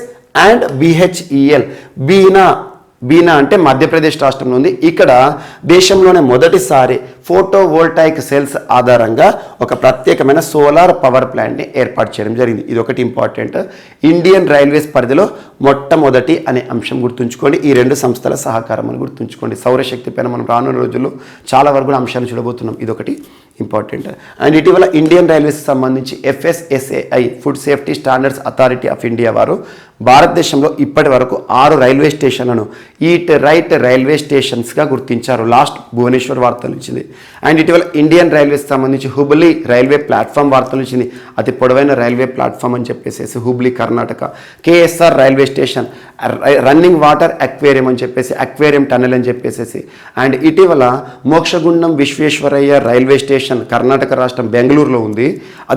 and BHEL బీనా అంటే మధ్యప్రదేశ్ రాష్ట్రంలో ఉంది. ఇక్కడ దేశంలోనే మొదటిసారి ఫోటో వోల్టాయిక్ సెల్స్ ఆధారంగా ఒక ప్రత్యేకమైన సోలార్ పవర్ ప్లాంట్ని ఏర్పాటు చేయడం జరిగింది. ఇది ఒకటి ఇంపార్టెంట్. ఇండియన్ రైల్వేస్ పరిధిలో మొట్టమొదటి అనే అంశం గుర్తుంచుకోండి. ఈ రెండు సంస్థల సహకారం అని గుర్తుంచుకోండి. సౌరశక్తి పైన మనం రానున్న రోజుల్లో చాలా వరకు అంశాలు చూడబోతున్నాం. ఇదొకటి ఇంపార్టెంట్. అండ్ ఇటీవల ఇండియన్ రైల్వేస్కి సంబంధించి FSSAI food safety standards authority of India వారు భారతదేశంలో ఇప్పటి వరకు 6 రైల్వే స్టేషన్లను ఈట్ రైట్ రైల్వే స్టేషన్స్గా గుర్తించారు. లాస్ట్ భువనేశ్వర్ వార్తలు ఇచ్చింది. అండ్ ఇటీవల ఇండియన్ రైల్వేస్కి సంబంధించి హుబ్లీ రైల్వే ప్లాట్ఫామ్ వార్తలు ఇచ్చింది. అతి పొడవైన రైల్వే ప్లాట్ఫామ్ అని చెప్పేసి Hubli Karnataka. KSR railway station, running water aquarium అని చెప్పేసి, అక్వేరియం టనెల్ అని చెప్పేసి. అండ్ ఇటీవల మోక్షగుండం విశ్వేశ్వరయ్య రైల్వే స్టేషన్ కర్ణాటక రాష్ట్రం బెంగళూరులో ఉంది.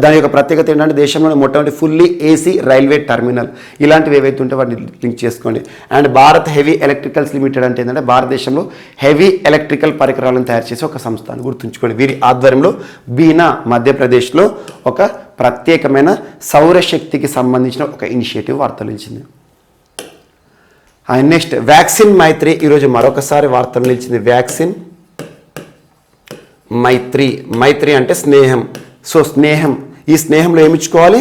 దాని యొక్క ప్రత్యేకత ఏంటంటే దేశంలోనే మొట్టమొదటి ఫుల్లీ AC రైల్వే టర్మినల్. ఇలాంటివి ఏవైతే ఉంటే వాటిని లింక్ చేసుకోండి. And Bharat heavy electricals limited అంటే ఏంటంటే భారతదేశంలో హెవీ ఎలక్ట్రికల్ పరికరాలను తయారు చేసే ఒక సంస్థ అని గుర్తుంచుకోండి. వీరి ఆధ్వర్యంలో బీనా మధ్యప్రదేశ్లో ఒక ప్రత్యేకమైన సౌరశక్తికి సంబంధించిన ఒక ఇనిషియేటివ్ వార్తలు ఇచ్చింది. అండ్ నెక్స్ట్ వ్యాక్సిన్ మైత్రి ఈరోజు మరొకసారి వార్తలు నిలిచింది. వ్యాక్సిన్ మైత్రి అంటే స్నేహం. సో స్నేహం, ఈ స్నేహంలో ఏమిచ్చుకోవాలి?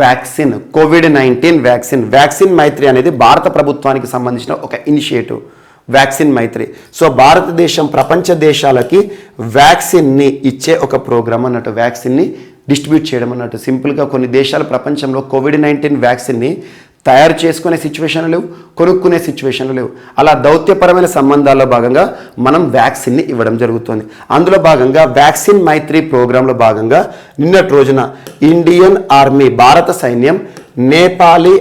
వ్యాక్సిన్, COVID-19 వ్యాక్సిన్ మైత్రి అనేది భారత ప్రభుత్వానికి సంబంధించిన ఒక ఇనిషియేటివ్. వ్యాక్సిన్ మైత్రి. సో భారతదేశం ప్రపంచ దేశాలకి వ్యాక్సిన్ని ఇచ్చే ఒక ప్రోగ్రామ్ అన్నట్టు, వ్యాక్సిన్ని డిస్ట్రిబ్యూట్ చేయడం అన్నట్టు. సింపుల్గా కొన్ని దేశాలు ప్రపంచంలో COVID-19 వ్యాక్సిన్ని తయారు చేసుకునే సిచ్యువేషన్లు లేవు, కొనుక్కునే సిచ్యువేషన్లు లేవు. అలా దౌత్యపరమైన సంబంధాల్లో భాగంగా మనం వ్యాక్సిన్ని ఇవ్వడం జరుగుతుంది. అందులో భాగంగా వ్యాక్సిన్ మైత్రి ప్రోగ్రాంలో భాగంగా నిన్నటి రోజున ఇండియన్ ఆర్మీ, భారత సైన్యం నేపాలీ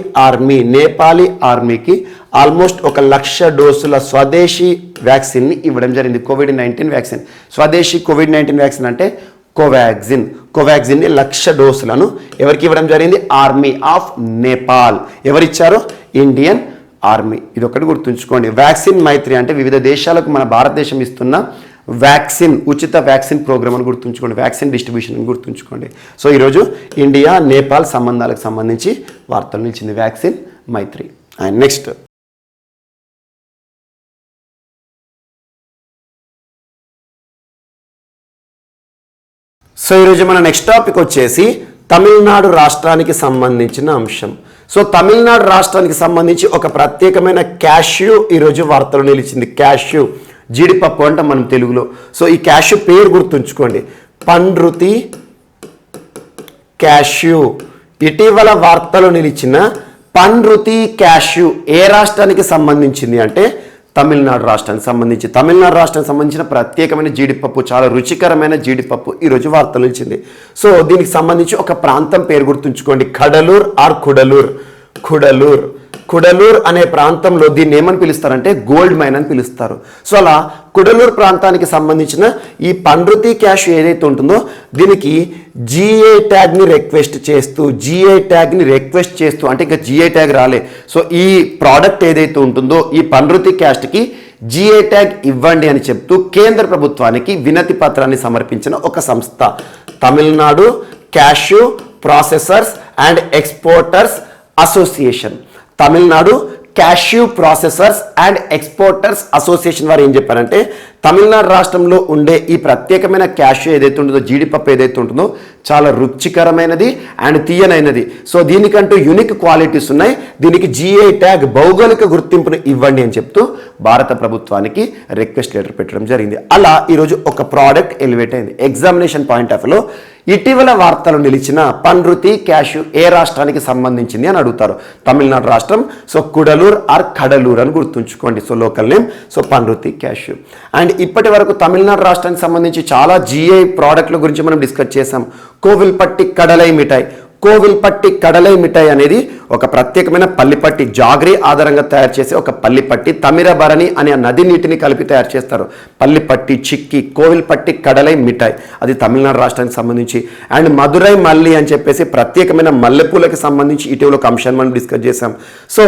ఆర్మీకి ఆల్మోస్ట్ 1,00,000 డోసుల స్వదేశీ వ్యాక్సిన్ని ఇవ్వడం జరిగింది. COVID-19 vaccine. స్వదేశీ COVID-19 వ్యాక్సిన్ అంటే కోవాక్సిన్ 1,00,000 డోసులను ఎవరికి ఇవ్వడం జరిగింది? Army of Nepal. ఎవరిచ్చారు? Indian army. ఇది ఒకటి గుర్తుంచుకోండి. వ్యాక్సిన్ మైత్రి అంటే వివిధ దేశాలకు మన భారతదేశం ఇస్తున్న వ్యాక్సిన్, ఉచిత వ్యాక్సిన్ ప్రోగ్రామ్ అని గుర్తుంచుకోండి. వ్యాక్సిన్ డిస్ట్రిబ్యూషన్ అని గుర్తుంచుకోండి. సో ఈరోజు ఇండియా నేపాల్ సంబంధాలకు సంబంధించి వార్తలు నిలిచింది vaccine Maitri. And next so ఈరోజు మన నెక్స్ట్ టాపిక్ వచ్చేసి తమిళనాడు రాష్ట్రానికి సంబంధించిన అంశం. సో తమిళనాడు రాష్ట్రానికి సంబంధించి ఒక ప్రత్యేకమైన క్యాష్యూ ఈరోజు వార్తలు నిలిచింది. క్యాష్యూ, జీడిపప్పు అంటాం మనం తెలుగులో. సో ఈ క్యాష్యూ పేరు గుర్తుంచుకోండి, పండ్రుతి క్యాష్యూ. ఇటీవల వార్తలు నిలిచిన పండ్రుతి క్యాష్యూ ఏ రాష్ట్రానికి సంబంధించింది అంటే తమిళనాడు రాష్ట్రానికి సంబంధించి. తమిళనాడు రాష్ట్రానికి సంబంధించిన ప్రత్యేకమైన జీడిపప్పు, చాలా రుచికరమైన జీడిపప్పు ఈరోజు వార్తలు ఇచ్చింది. సో దీనికి సంబంధించి ఒక ప్రాంతం పేరు గుర్తుంచుకోండి, కడలూర్ ఆర్ కుడలూర్ అనే ప్రాంతంలో దీన్ని ఏమని పిలుస్తారంటే గోల్డ్ మైన్ అని పిలుస్తారు. సో అలా కుడలూర్ ప్రాంతానికి సంబంధించిన ఈ పండ్రుతి క్యాష్యూ ఏదైతే ఉంటుందో దీనికి GI ట్యాగ్ని రిక్వెస్ట్ చేస్తూ అంటే ఇంకా GI ట్యాగ్ రాలే. సో ఈ ప్రోడక్ట్ ఏదైతే ఉంటుందో ఈ పండ్రుతి క్యాష్కి GI ట్యాగ్ ఇవ్వండి అని చెప్తూ కేంద్ర ప్రభుత్వానికి వినతి పత్రాన్ని సమర్పించిన ఒక సంస్థ Tamil Nadu cashew processors and exporters association. Tamil Nadu cashew processors and exporters association వారు ఏం చెప్పారంటే తమిళనాడు రాష్ట్రంలో ఉండే ఈ ప్రత్యేకమైన క్యాష్యూ ఏదైతే ఉంటుందో, జీడిపప్పు ఏదైతే ఉంటుందో చాలా రుచికరమైనది అండ్ తీయనైనది. సో దీనికంటూ యూనిక్ క్వాలిటీస్ ఉన్నాయి, దీనికి GI ట్యాగ్ భౌగోళిక గుర్తింపును ఇవ్వండి అని చెప్తూ భారత ప్రభుత్వానికి రిక్వెస్ట్ లెటర్ పెట్టడం జరిగింది. అలా ఈరోజు ఒక ప్రోడక్ట్ ఎలివేట్ అయింది. ఎగ్జామినేషన్ పాయింట్ ఆఫ్ వ్యూలో ఇటీవల వార్తలు నిలిచిన పండ్రుతి క్యాష్యూ ఏ రాష్ట్రానికి సంబంధించింది అని అడుగుతారు. తమిళనాడు రాష్ట్రం. సో కుడలూర్ ఆర్ కడలూర్ అని గుర్తుంచుకోండి. So local name. So Panruti cashew. And ఇప్పటి వరకు తమిళనాడు రాష్ట్రానికి సంబంధించి చాలా GI ప్రోడక్ట్ల గురించి మనం డిస్కస్ చేసాం. కోవిల్పట్టి కడలై మిఠాయి అనేది ఒక ప్రత్యేకమైన పల్లిపట్టి, జాగ్రీ ఆధారంగా తయారు చేసే ఒక పల్లిపట్టి. తమిరబరణి అనే నది నీటిని కలిపి తయారు చేస్తారు. పల్లిపట్టి, చిక్కి, కోవిల్పట్టి కడలై మిఠాయి అది తమిళనాడు రాష్ట్రానికి సంబంధించి. అండ్ మధురై మల్లి అని చెప్పేసి ప్రత్యేకమైన మల్లెపూలకి సంబంధించి ఇటీవల ఒక అంశాన్ని మనం డిస్కస్ చేసాం. సో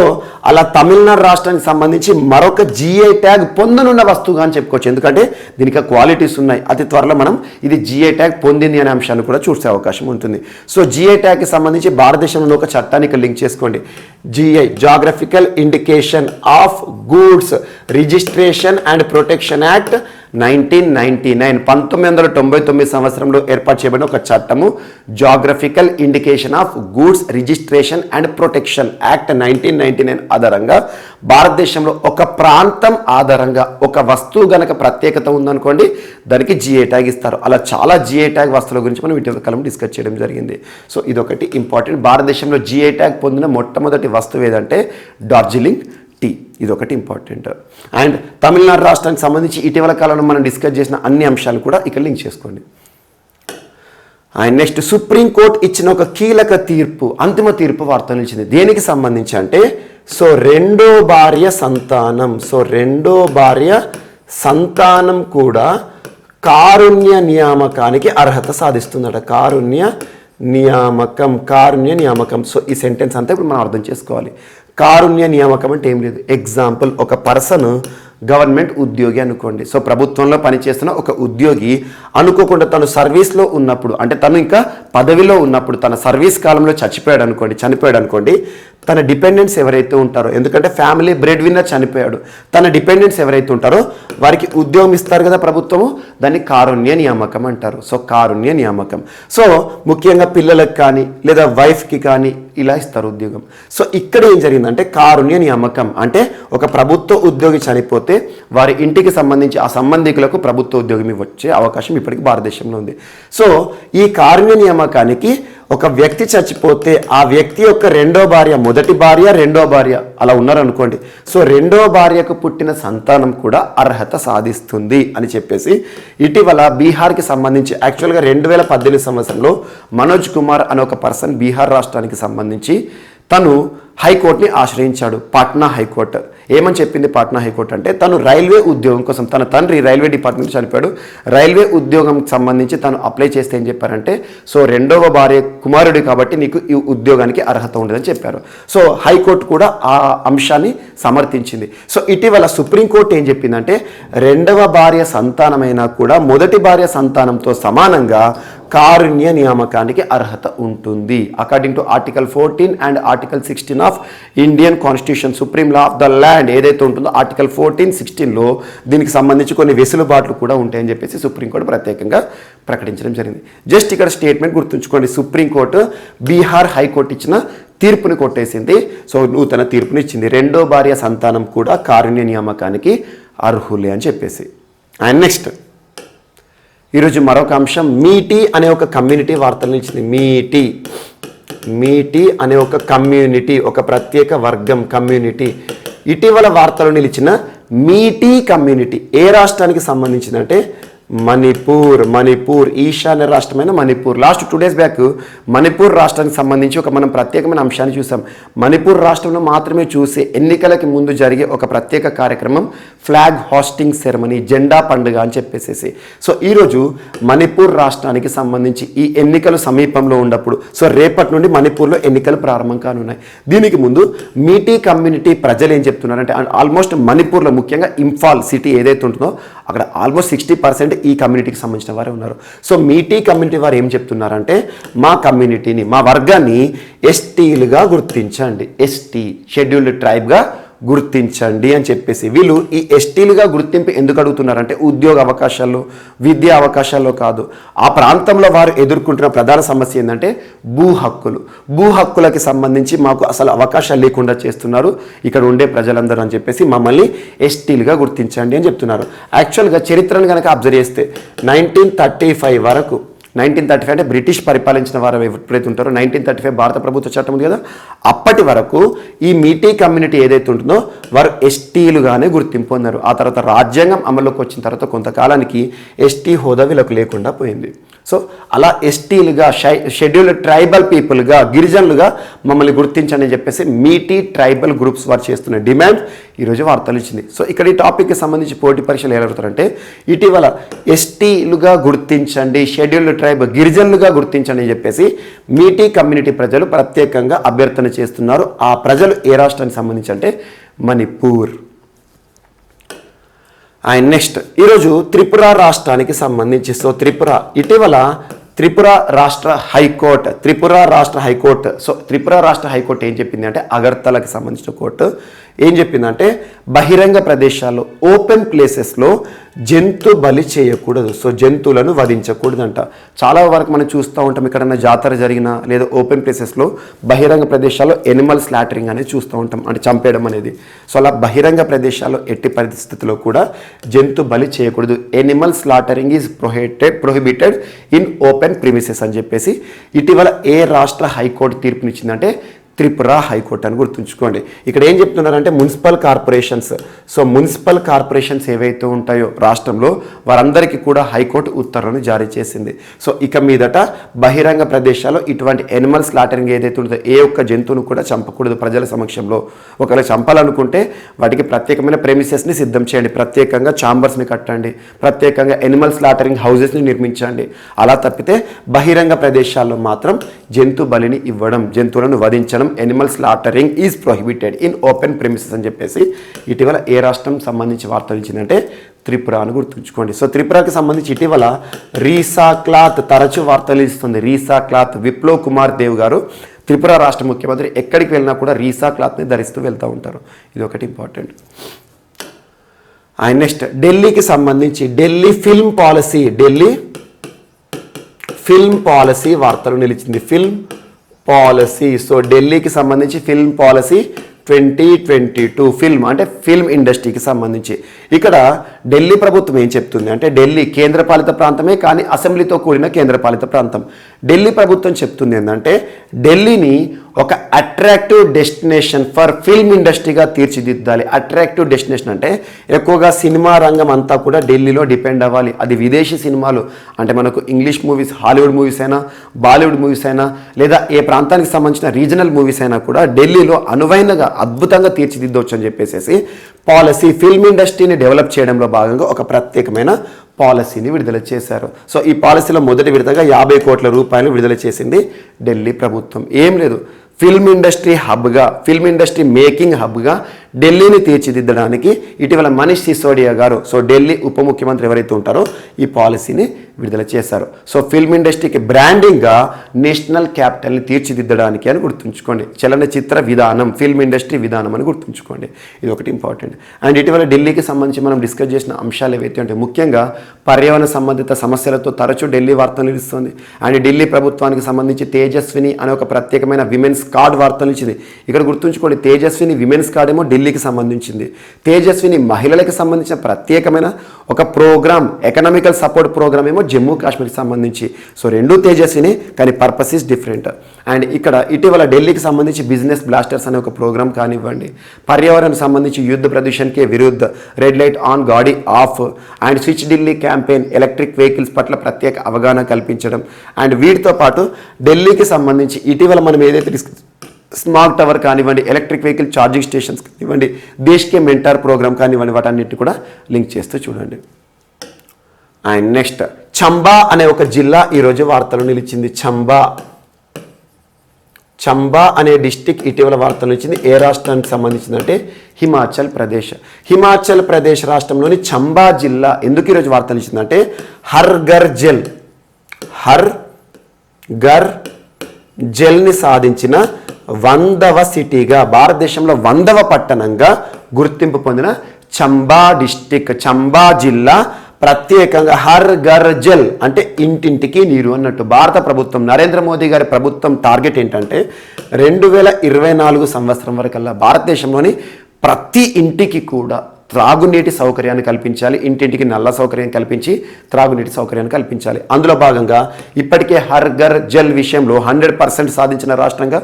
అలా తమిళనాడు రాష్ట్రానికి సంబంధించి మరొక GI ట్యాగ్ పొందనున్న వస్తువుగా అని చెప్పుకోవచ్చు. ఎందుకంటే దీనికి క్వాలిటీస్ ఉన్నాయి. అతి త్వరలో మనం ఇది GI ట్యాగ్ పొందింది అనే అంశాన్ని కూడా చూసే అవకాశం ఉంటుంది. సో GI ట్యాగ్ సంబంధించి భారతదేశంలో ఒక చట్టానికి లింక్ చేసుకోండి. GI geographical indication of goods registration and protection act 1999 సంవత్సరంలో ఏర్పాటు చేయబడిన ఒక చట్టము geographical indication of goods registration and protection act 1999 ఆధారంగా భారతదేశంలో ఒక ప్రాంతం ఆధారంగా ఒక వస్తువు గనక ప్రత్యేకత ఉందనుకోండి దానికి జిఐ ట్యాగ్ ఇస్తారు. అలా చాలా జిఐ ట్యాగ్ వస్తువుల గురించి మనం ఇటీవల కాలం డిస్కస్ చేయడం జరిగింది. సో ఇదొకటి ఇంపార్టెంట్. భారతదేశంలో జిఐ ట్యాగ్ పొందిన మొట్టమొదటి వస్తువు ఏదంటే డార్జిలింగ్ టీ. ఇదొకటి ఇంపార్టెంట్. అండ్ తమిళనాడు రాష్ట్రానికి సంబంధించి ఇటీవల కాలంలో మనం డిస్కస్ చేసిన అన్ని అంశాలు కూడా ఇక్కడ లింక్ చేసుకోండి. అండ్ నెక్స్ట్ సుప్రీంకోర్టు ఇచ్చిన ఒక కీలక తీర్పు, అంతిమ తీర్పు వార్తలు ఇచ్చింది. దేనికి సంబంధించి అంటే రెండో భార్య సంతానం కూడా కారుణ్య నియామకానికి అర్హత సాధిస్తుందట. కారుణ్య నియామకం. సో ఈ సెంటెన్స్ అంతా ఇప్పుడు మనం అర్థం చేసుకోవాలి. కారుణ్య నియామకం అంటే ఏం లేదు. ఎగ్జాంపుల్, ఒక పర్సన్ గవర్నమెంట్ ఉద్యోగి అనుకోండి. సో ప్రభుత్వంలో పనిచేస్తున్న ఒక ఉద్యోగి అనుకోకుండా తను సర్వీస్లో ఉన్నప్పుడు, అంటే తను ఇంకా పదవిలో ఉన్నప్పుడు తన సర్వీస్ కాలంలో చనిపోయాడు అనుకోండి, తన డిపెండెంట్స్ ఎవరైతే ఉంటారో, ఎందుకంటే ఫ్యామిలీ బ్రెడ్ విన్నర్ చనిపోయాడు, తన డిపెండెంట్స్ ఎవరైతే ఉంటారో వారికి ఉద్యోగం ఇస్తారు కదా ప్రభుత్వము, దాన్ని కారుణ్య నియామకం అంటారు. సో కారుణ్య నియామకం. సో ముఖ్యంగా పిల్లలకు కానీ లేదా వైఫ్కి కానీ ఇలా ఇస్తారు ఉద్యోగం. సో ఇక్కడ ఏం జరిగిందంటే కారుణ్య నియామకం అంటే ఒక ప్రభుత్వ ఉద్యోగి చనిపోతే వారి ఇంటికి సంబంధించి ఆ సంబంధికులకు ప్రభుత్వ ఉద్యోగం వచ్చే అవకాశం ఇప్పటికీ భారతదేశంలో ఉంది. సో ఈ కారుణ్య నియామకానికి ఒక వ్యక్తి చచ్చిపోతే ఆ వ్యక్తి యొక్క మొదటి భార్య రెండో భార్య అలా ఉన్నారనుకోండి, సో రెండో భార్యకు పుట్టిన సంతానం కూడా అర్హత సాధిస్తుంది అని చెప్పేసి ఇటీవల బీహార్కి సంబంధించి యాక్చువల్గా 2018 సంవత్సరంలో మనోజ్ కుమార్ అనే ఒక పర్సన్ బీహార్ రాష్ట్రానికి సంబంధించి తను హైకోర్టుని ఆశ్రయించాడు. పాట్నా హైకోర్టు ఏమని చెప్పింది? పాట్నా హైకోర్టు అంటే తను రైల్వే ఉద్యోగం కోసం, తన తండ్రి రైల్వే డిపార్ట్మెంట్ చనిపోయాడు, రైల్వే ఉద్యోగం సంబంధించి తను అప్లై చేస్తే ఏం చెప్పారంటే రెండవ భార్య కుమారుడు కాబట్టి నీకు ఈ ఉద్యోగానికి అర్హత ఉండదని చెప్పారు. సో హైకోర్టు కూడా ఆ అంశాన్ని సమర్థించింది. సో ఇటీవల సుప్రీంకోర్టు ఏం చెప్పిందంటే రెండవ భార్య సంతానమైనా కూడా మొదటి భార్య సంతానంతో సమానంగా కారుణ్య నియామకానికి అర్హత ఉంటుంది. According to article 14 and article 16 of Indian constitution, supreme law of the land ఏదైతే ఉంటుందో ఆర్టికల్ 14, 16లో దీనికి సంబంధించి కొన్ని వెసులుబాట్లు కూడా ఉంటాయని చెప్పేసి సుప్రీంకోర్టు ప్రత్యేకంగా ప్రకటించడం జరిగింది. జస్ట్ ఇక్కడ స్టేట్మెంట్ గుర్తుంచుకోండి, సుప్రీంకోర్టు బీహార్ హైకోర్టు ఇచ్చిన తీర్పుని కొట్టేసింది. సో నూతన తీర్పునిచ్చింది, రెండో భార్య సంతానం కూడా కారుణ్య నియామకానికి అర్హులే అని చెప్పేసి. అండ్ నెక్స్ట్ ఈరోజు మరొక అంశం, మీటీ అనే ఒక కమ్యూనిటీ వార్తలను ఇచ్చింది. మీటీ అనే ఒక కమ్యూనిటీ, ఒక ప్రత్యేక వర్గం కమ్యూనిటీ ఇటీవల వార్తలు నిలిచిన మీటీ కమ్యూనిటీ ఏ రాష్ట్రానికి సంబంధించిందంటే మణిపూర్, ఈశాన్య రాష్ట్రమైన Manipur. Last 2 days back Manipur రాష్ట్రానికి సంబంధించి మనం ప్రత్యేకమైన అంశాన్ని చూసాం. మణిపూర్ రాష్ట్రంలో మాత్రమే చూసే ఎన్నికలకి ముందు జరిగే ఒక ప్రత్యేక కార్యక్రమం ఫ్లాగ్ హాస్టింగ్ సెరమనీ, జెండా పండుగ అని చెప్పేసి. సో ఈరోజు మణిపూర్ రాష్ట్రానికి సంబంధించి ఈ ఎన్నికలు సమీపంలో ఉన్నప్పుడు రేపటి నుండి మణిపూర్లో ఎన్నికలు ప్రారంభం కానున్నాయి. దీనికి ముందు మీటీ కమ్యూనిటీ ప్రజలు ఏం చెప్తున్నారంటే ఆల్మోస్ట్ మణిపూర్లో ముఖ్యంగా ఇంఫాల్ సిటీ ఏదైతే ఉంటుందో అక్కడ ఆల్మోస్ట్ 60% ఈ కమ్యూనిటీకి సంబంధించిన వారే ఉన్నారు. సో మీటీ కమ్యూనిటీ వారు ఏం చెప్తున్నారంటే మా కమ్యూనిటీని, మా వర్గాన్ని ఎస్టీలుగా గుర్తించండి, ఎస్టీ షెడ్యూల్డ్ ట్రైబ్గా గుర్తించండి అని చెప్పేసి. వీళ్ళు ఈ ఎస్టీలుగా గుర్తింపు ఎందుకు అడుగుతున్నారంటే ఉద్యోగ అవకాశాల్లో, విద్యా అవకాశాల్లో కాదు, ఆ ప్రాంతంలో వారు ఎదుర్కొంటున్న ప్రధాన సమస్య ఏంటంటే భూ హక్కులకి సంబంధించి మాకు అసలు అవకాశాలు లేకుండా చేస్తున్నారు ఇక్కడ ఉండే ప్రజలందరూ అని చెప్పేసి మమ్మల్ని ఎస్టీలుగా గుర్తించండి అని చెప్తున్నారు. యాక్చువల్గా చరిత్రను కనుక అబ్జర్వ్ చేస్తే 1935 వరకు, 1935 అంటే బ్రిటిష్ పరిపాలించిన వారు ఎప్పుడైతే ఉంటారో 1935 భారత ప్రభుత్వ చట్టం ఉంది కదా, అప్పటి వరకు ఈ మీటీ కమ్యూనిటీ ఏదైతే ఉంటుందో వారు ఎస్టీలుగానే గుర్తింపు పొందారు. ఆ తర్వాత రాజ్యాంగం అమల్లోకి వచ్చిన తర్వాత కొంతకాలానికి ఎస్టీ హోదా వీళ్ళకు లేకుండా పోయింది. సో అలా ఎస్టీలుగా, షెడ్యూల్డ్ ట్రైబల్ పీపుల్గా, గిరిజనులుగా మమ్మల్ని గుర్తించండి అని చెప్పేసి మీటీ ట్రైబల్ గ్రూప్స్ వారు చేస్తున్న డిమాండ్ ఈరోజు వార్తలు ఇచ్చింది. సో ఇక్కడ ఈ టాపిక్కి సంబంధించి పోటీ పరీక్షలు ఎలా అడుగుతారంటే ఇటీవల ఎస్టీలుగా గుర్తించండి, షెడ్యూల్డ్ ట్రైబ్ గిరిజనులుగా గుర్తించండి అని చెప్పేసి మీటీ కమ్యూనిటీ ప్రజలు ప్రత్యేకంగా అభ్యర్థన చేస్తున్నారు. ఆ ప్రజలు ఏ రాష్ట్రానికి సంబంధించి అంటే మణిపూర్. అండ్ నెక్స్ట్ ఈరోజు త్రిపుర రాష్ట్రానికి సంబంధించి ఇటీవల త్రిపుర రాష్ట్ర హైకోర్టు ఏం చెప్పింది అంటే అగర్తలకు సంబంధించిన కోర్టు ఏం చెప్పిందంటే బహిరంగ ప్రదేశాల్లో ఓపెన్ ప్లేసెస్లో జంతు బలి చేయకూడదు. సో జంతువులను వధించకూడదంట. చాలా వరకు మనం చూస్తూ ఉంటాం, ఎక్కడన్నా జాతర జరిగినా లేదా ఓపెన్ ప్లేసెస్లో బహిరంగ ప్రదేశాల్లో ఎనిమల్ స్లాటరింగ్ అనేది చూస్తూ ఉంటాం, అంటే చంపేయడం అనేది. సో అలా బహిరంగ ప్రదేశాల్లో ఎట్టి పరిస్థితుల్లో కూడా జంతు బలి చేయకూడదు. Animal slaughtering is prohibited in open premises అని చెప్పేసి ఇటీవల ఏ రాష్ట్ర హైకోర్టు తీర్పునిచ్చిందంటే త్రిపుర హైకోర్టు అని గుర్తుంచుకోండి. ఇక్కడ ఏం చెప్తున్నారంటే municipal corporations, so municipal corporations ఏవైతే ఉంటాయో రాష్ట్రంలో వారందరికీ కూడా హైకోర్టు ఉత్తర్వులను జారీ చేసింది. సో ఇక మీదట బహిరంగ ప్రదేశాల్లో ఇటువంటి ఎనిమల్ స్లాటరింగ్ ఏదైతే ఉంటుందో ఏ ఒక్క జంతువును కూడా చంపకూడదు ప్రజల సమక్షంలో. ఒకవేళ చంపాలనుకుంటే వాటికి ప్రత్యేకమైన ప్రెమిసెస్ని సిద్ధం చేయండి, ప్రత్యేకంగా ఛాంబర్స్ని కట్టండి, ప్రత్యేకంగా ఎనిమల్ స్లాటరింగ్ హౌజెస్ని నిర్మించండి. అలా తప్పితే బహిరంగ ప్రదేశాల్లో మాత్రం జంతు బలిని ఇవ్వడం, జంతువులను వధించడం, animal slaughtering is prohibited in open premises అని చెప్పేసి ఇటీవల ఏ రాష్ట్రం సంబంధించి వార్తలు ఇచ్చిందంటే త్రిపుర అని గుర్తుంచుకోండి. సో త్రిపురకి సంబంధించి ఇటీవల రీసా క్లాత్ తరచూ వార్తలు ఇస్తుంది. రీసా క్లాత్ విప్లవ్ కుమార్ దేవ్ గారు త్రిపుర రాష్ట్ర ముఖ్యమంత్రి, ఎక్కడికి వెళ్ళినా కూడా రీసా క్లాత్ని ధరిస్తూ వెళ్తూ ఉంటారు. ఇది ఒకటి ఇంపార్టెంట్. అండ్ నెక్స్ట్ ఢిల్లీకి సంబంధించి ఢిల్లీ ఫిల్మ్ పాలసీ వార్తలు నిలిచింది. Film policy. సో ఢిల్లీకి సంబంధించి ఫిల్మ్ పాలసీ 2022 ఫిల్మ్ అంటే ఫిల్మ్ ఇండస్ట్రీకి సంబంధించి ఇక్కడ ఢిల్లీ ప్రభుత్వం ఏం చెప్తుంది అంటే ఢిల్లీ కేంద్రపాలిత ప్రాంతమే కానీ అసెంబ్లీతో కూడిన కేంద్రపాలిత ప్రాంతం. ఢిల్లీ ప్రభుత్వం చెప్తుంది ఏంటంటే ఢిల్లీని ఒక అట్రాక్టివ్ డెస్టినేషన్ ఫర్ ఫిల్మ్ ఇండస్ట్రీగా తీర్చిదిద్దాలి. అట్రాక్టివ్ డెస్టినేషన్ అంటే ఎక్కువగా సినిమా రంగం అంతా కూడా ఢిల్లీలో డిపెండ్ అవ్వాలి. అది విదేశీ సినిమాలు అంటే మనకు ఇంగ్లీష్ మూవీస్, హాలీవుడ్ మూవీస్ అయినా, బాలీవుడ్ మూవీస్ అయినా, లేదా ఏ ప్రాంతానికి సంబంధించిన రీజనల్ మూవీస్ అయినా కూడా ఢిల్లీలో అనువైనగా అద్భుతంగా తీర్చిదిద్దవచ్చు అని చెప్పేసి పాలసీ ఫిల్మ్ ఇండస్ట్రీని డెవలప్ చేయడంలో భాగంగా ఒక ప్రత్యేకమైన పాలసీని విడుదల చేశారు. సో ఈ పాలసీలో మొదటి విడతగా 50 కోట్ల రూపాయలు విడుదల చేసింది ఢిల్లీ ప్రభుత్వం. ఏం లేదు, ఫిల్మ్ ఇండస్ట్రీ హబ్గా, ఫిల్మ్ ఇండస్ట్రీ మేకింగ్ హబ్గా ఢిల్లీని తీర్చిదిద్దడానికి ఇటీవల మనీష్ సిసోడియా గారు, సో ఢిల్లీ ఉప ముఖ్యమంత్రి ఎవరైతే ఉంటారో ఈ పాలసీని విడుదల చేశారు. సో ఫిల్మ్ ఇండస్ట్రీకి బ్రాండింగ్గా నేషనల్ క్యాపిటల్ని తీర్చిదిద్దడానికి అని గుర్తుంచుకోండి. చలనచిత్ర విధానం, ఫిల్మ్ ఇండస్ట్రీ విధానం అని గుర్తుంచుకోండి. ఇది ఒకటి ఇంపార్టెంట్. అండ్ ఇటీవల ఢిల్లీకి సంబంధించి మనం డిస్కస్ చేసిన అంశాలు ఏవైతే ఉంటాయి, ముఖ్యంగా పర్యావరణ సంబంధిత సమస్యలతో తరచూ ఢిల్లీ వార్తలు నిలుస్తుంది. అండ్ ఢిల్లీ ప్రభుత్వానికి సంబంధించి తేజస్విని అనే ఒక ప్రత్యేకమైన విమెన్స్ కార్డ్ వార్తలు ఇచ్చింది. ఇక్కడ గుర్తుంచుకోండి, తేజస్విని విమెన్స్ కార్డ్ ఏమో ఢిల్లీకి సంబంధించింది, తేజస్విని మహిళలకు సంబంధించిన ప్రత్యేకమైన ఒక ప్రోగ్రామ్, ఎకనామికల్ సపోర్ట్ ప్రోగ్రామ్ ఏమో జమ్మూ కాశ్మీర్కి సంబంధించి. సో రెండు తేజస్విని కానీ పర్పస్ ఈస్ డిఫరెంట్. అండ్ ఇక్కడ ఇటీవల ఢిల్లీకి సంబంధించి బిజినెస్ బ్లాస్టర్స్ అనే ఒక ప్రోగ్రామ్ కానివ్వండి, పర్యావరణానికి సంబంధించి యుద్ధ ప్రదూషణకి విరుద్ధ, రెడ్ లైట్ ఆన్ గాడి of and switch Delhi campaign, electric vehicles పట్ల ప్రత్యేక అవగాహన కల్పించడం. అండ్ వీటితో పాటు ఢిల్లీకి సంబంధించి ఇటీవల మనం ఏదైతే స్మార్ట్ టవర్ కానివ్వండి, ఎలక్ట్రిక్ వెహికల్ ఛార్జింగ్ స్టేషన్స్ కానివ్వండి, దేశ్కే మెంటార్ ప్రోగ్రామ్ కానివ్వండి, వాటన్నిటిని కూడా లింక్ చేస్తూ చూడండి. అండ్ నెక్స్ట్ చంబా అనే ఒక జిల్లా ఈరోజు వార్తలు నిలిచింది. చంబా అనే డిస్టిక్ ఇటీవల వార్తలు నిలిచింది. ఏ రాష్ట్రానికి సంబంధించిందంటే హిమాచల్ ప్రదేశ్. హిమాచల్ ప్రదేశ్ రాష్ట్రంలోని చంబా జిల్లా ఎందుకు ఈరోజు వార్తలు నిలిచిందంటే హర్ ఘర్ జల్ని సాధించిన 100వ సిటీగా, భారతదేశంలో 100వ పట్టణంగా గుర్తింపు పొందిన చంబా డిస్టిక్, చంబా జిల్లా ప్రత్యేకంగా హర్ ఘర్ జల్ అంటే ఇంటింటికి నీరు అన్నట్టు. భారత ప్రభుత్వం, నరేంద్ర మోదీ గారి ప్రభుత్వం టార్గెట్ ఏంటంటే 2024 సంవత్సరం వరకల్లా భారతదేశంలోని ప్రతి ఇంటికి కూడా త్రాగునీటి సౌకర్యాన్ని కల్పించాలి, ఇంటింటికి నల్ల సౌకర్యం కల్పించి త్రాగునీటి సౌకర్యాన్ని కల్పించాలి. అందులో భాగంగా ఇప్పటికే హర్ ఘర్ జల్ విషయంలో 100% సాధించిన రాష్ట్రంగా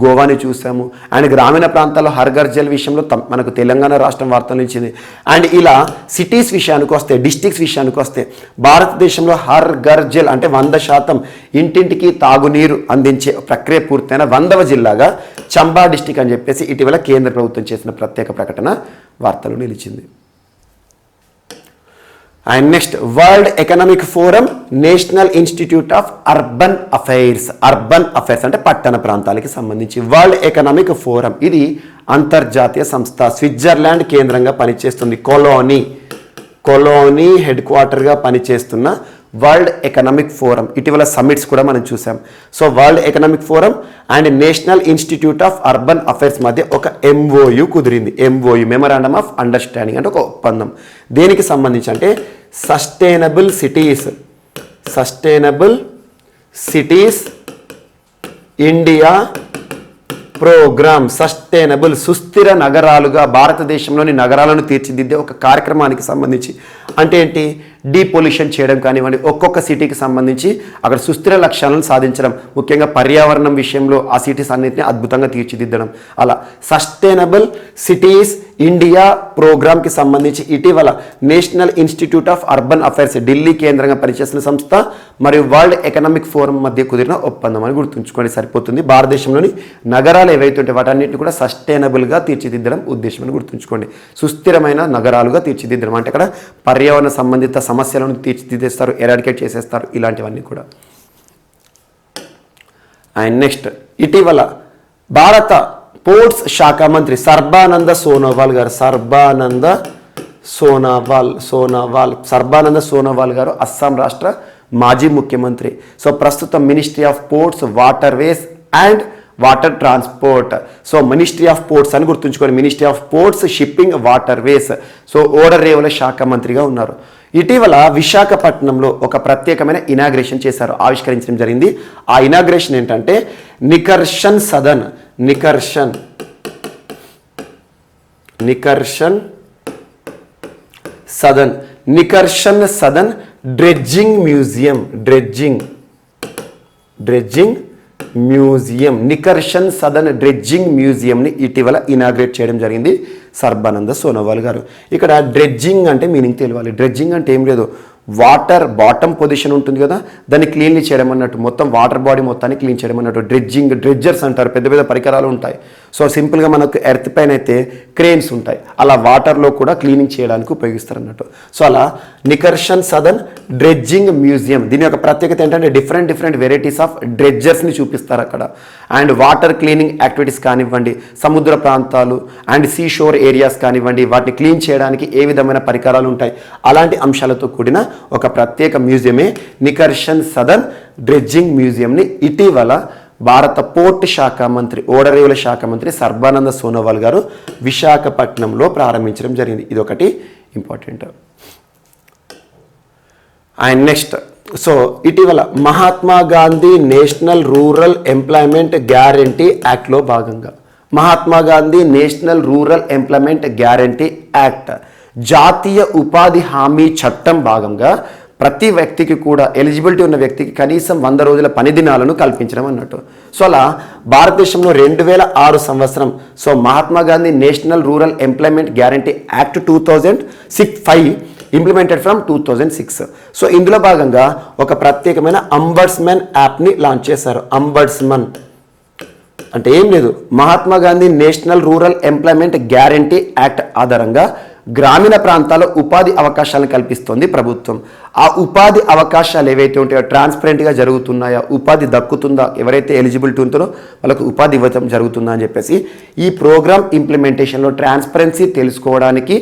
గోవాని చూసాము. అండ్ గ్రామీణ ప్రాంతాల్లో హర్ ఘర్ జల్ విషయంలో మనకు తెలంగాణ రాష్ట్రం వార్తలు నిలిచింది. అండ్ ఇలా సిటీస్ విషయానికి వస్తే, డిస్ట్రిక్ట్స్ విషయానికి వస్తే భారతదేశంలో హర్ ఘర్ జల్ అంటే 100% ఇంటింటికి తాగునీరు అందించే ప్రక్రియ పూర్తయిన 100వ జిల్లాగా చంబా డిస్టిక్ అని చెప్పేసి ఇటీవల కేంద్ర ప్రభుత్వం చేసిన ప్రత్యేక ప్రకటన వార్తలు నిలిచింది. And next world economic forum, national institute of urban affairs అంటే పట్టణ ప్రాంతాలకి సంబంధించి వరల్డ్ ఎకనామిక్ ఫోరం. ఇది అంతర్జాతీయ సంస్థ, స్విట్జర్లాండ్ కేంద్రంగా పనిచేస్తుంది. కొలోనీ హెడ్ క్వార్టర్గా పనిచేస్తున్న వరల్డ్ ఎకనామిక్ ఫోరం ఇటీవల సమ్మిట్స్ కూడా మనం చూసాం. So world economic forum and national institute of urban affairs మధ్య ఒక MOU కుదిరింది. MOU మెమరాండమ్ ఆఫ్ అండర్స్టాండింగ్ అంటే ఒక ఒప్పందం. దేనికి సంబంధించి అంటే sustainable cities India programme. Sustainable సుస్థిర నగరాలుగా భారతదేశంలోని నగరాలను తీర్చిదిద్దే ఒక కార్యక్రమానికి సంబంధించి అంటే ఏంటి, డీపొల్యూషన్ చేయడం కానివ్వండి, ఒక్కొక్క సిటీకి సంబంధించి అక్కడ సుస్థిర లక్ష్యాలను సాధించడం, ముఖ్యంగా పర్యావరణం విషయంలో ఆ సిటీస్ అన్నింటినీ అద్భుతంగా తీర్చిదిద్దడం. అలా సస్టైనబుల్ సిటీస్ ఇండియా ప్రోగ్రామ్కి సంబంధించి ఇటీవల national institute of urban affairs Delhi కేంద్రంగా పనిచేసిన సంస్థ మరియు వరల్డ్ ఎకనామిక్ ఫోరం మధ్య కుదిరిన ఒప్పందం అని గుర్తుంచుకోండి సరిపోతుంది. భారతదేశంలోని నగరాలు ఏవైతే ఉంటే వాటన్నిటిని కూడా సస్టైనబుల్గా తీర్చిదిద్దడం ఉద్దేశం అని గుర్తుంచుకోండి. సుస్థిరమైన నగరాలుగా తీర్చిదిద్దడం అంటే అక్కడ పర్యావరణ సంబంధిత సమస్యలను తీర్చిదిద్దేస్తారు, ఎరాడికేట్ చేసేస్తారు, ఇలాంటివన్నీ కూడా. అండ్ నెక్స్ట్ ఇటీవల భారత పోర్ట్స్ శాఖ మంత్రి సర్బానంద సోనోవాల్ గారు అస్సాం రాష్ట్ర మాజీ ముఖ్యమంత్రి. సో ప్రస్తుతం ministry of ports, waterways and water transport. So ministry of ports అని గుర్తుంచుకోండి, ministry of ports, shipping, waterways, so ఓడరేవుల శాఖ మంత్రిగా ఉన్నారు. ఇటీవల విశాఖపట్నంలో ఒక ప్రత్యేకమైన ఇనాగ్రేషన్ చేశారు, ఆవిష్కరించడం జరిగింది. ఆ ఇనాగ్రేషన్ ఏంటంటే Nikarshan Sadan dredging museum Nikarshan Sadan dredging మ్యూజియంని ఇటీవల ఇనాగ్రేట్ చేయడం జరిగింది సర్బానంద సోనోవాల్ గారు. ఇక్కడ డ్రెడ్జింగ్ అంటే మీనింగ్ తెలియాలి. డ్రెడ్జింగ్ అంటే ఏం లేదు, వాటర్ బాటమ్ పొజిషన్ ఉంటుంది కదా, దాన్ని క్లీన్ చేయడం అన్నట్టు, మొత్తం వాటర్ బాడీ మొత్తాన్ని క్లీన్ చేయడం అన్నట్టు డ్రెడ్జర్స్ అంటారు. పెద్ద పెద్ద పరికరాలు ఉంటాయి. సో సింపుల్గా మనకు ఎర్త్ పైన అయితే క్రేన్స్ ఉంటాయి, అలా వాటర్లో కూడా క్లీనింగ్ చేయడానికి ఉపయోగిస్తారు అన్నట్టు. సో అలా నికర్షన్ సదన్ డ్రెడ్జింగ్ మ్యూజియం, దీని యొక్క ప్రత్యేకత ఏంటంటే డిఫరెంట్ వెరైటీస్ ఆఫ్ డ్రెడ్జర్స్ని చూపిస్తారు అక్కడ. అండ్ వాటర్ క్లీనింగ్ యాక్టివిటీస్ కానివ్వండి, సముద్ర ప్రాంతాలు అండ్ సీ షోర్ ఏరియాస్ కానివ్వండి, వాటిని క్లీన్ చేయడానికి ఏ విధమైన పరికరాలు ఉంటాయి, అలాంటి అంశాలతో కూడిన ఒక ప్రత్యేక మ్యూజియమే నికర్షన్ సదన్ డ్రెడ్జింగ్ మ్యూజియంని ఇటీవల భారత పోర్ట్ శాఖ మంత్రి, ఓడరేవుల శాఖ మంత్రి సర్బానంద సోనోవాల్ గారు విశాఖపట్నంలో ప్రారంభించడం జరిగింది. ఇదొకటి ఇంపార్టెంట్. అండ్ నెక్స్ట్ సో ఇటీవల Mahatma Gandhi national rural employment guarantee యాక్ట్లో భాగంగా Mahatma Gandhi national rural employment guarantee act జాతీయ ఉపాధి హామీ చట్టం భాగంగా ప్రతి వ్యక్తికి కూడా ఎలిజిబిలిటీ ఉన్న వ్యక్తికి కనీసం 100 రోజుల పని దినాలను కల్పించడం అన్నట్టు. సో అలా భారతదేశంలో 2006 సంవత్సరం so Mahatma Gandhi national rural employment guarantee act 2005 implemented from 2006. So ఇందులో భాగంగా ఒక ప్రత్యేకమైన అంబడ్స్మన్ యాప్ని లాంచ్ చేశారు. అంబడ్స్మన్ అంటే ఏం లేదు, Mahatma Gandhi national rural employment guarantee act ఆధారంగా గ్రామీణ ప్రాంతాల్లో ఉపాధి అవకాశాలను కల్పిస్తోంది ప్రభుత్వం. ఆ ఉపాధి అవకాశాలు ఏవైతే ఉంటాయో ట్రాన్స్పరెంట్గా జరుగుతున్నాయా, ఉపాధి దక్కుతుందా, ఎవరైతే ఎలిజిబిలిటీ ఉంటుందో వాళ్ళకు ఉపాధి ఇవ్వటం జరుగుతుందా అని చెప్పేసి ఈ ప్రోగ్రామ్ ఇంప్లిమెంటేషన్లో ట్రాన్స్పరెన్సీ తెలుసుకోవడానికి,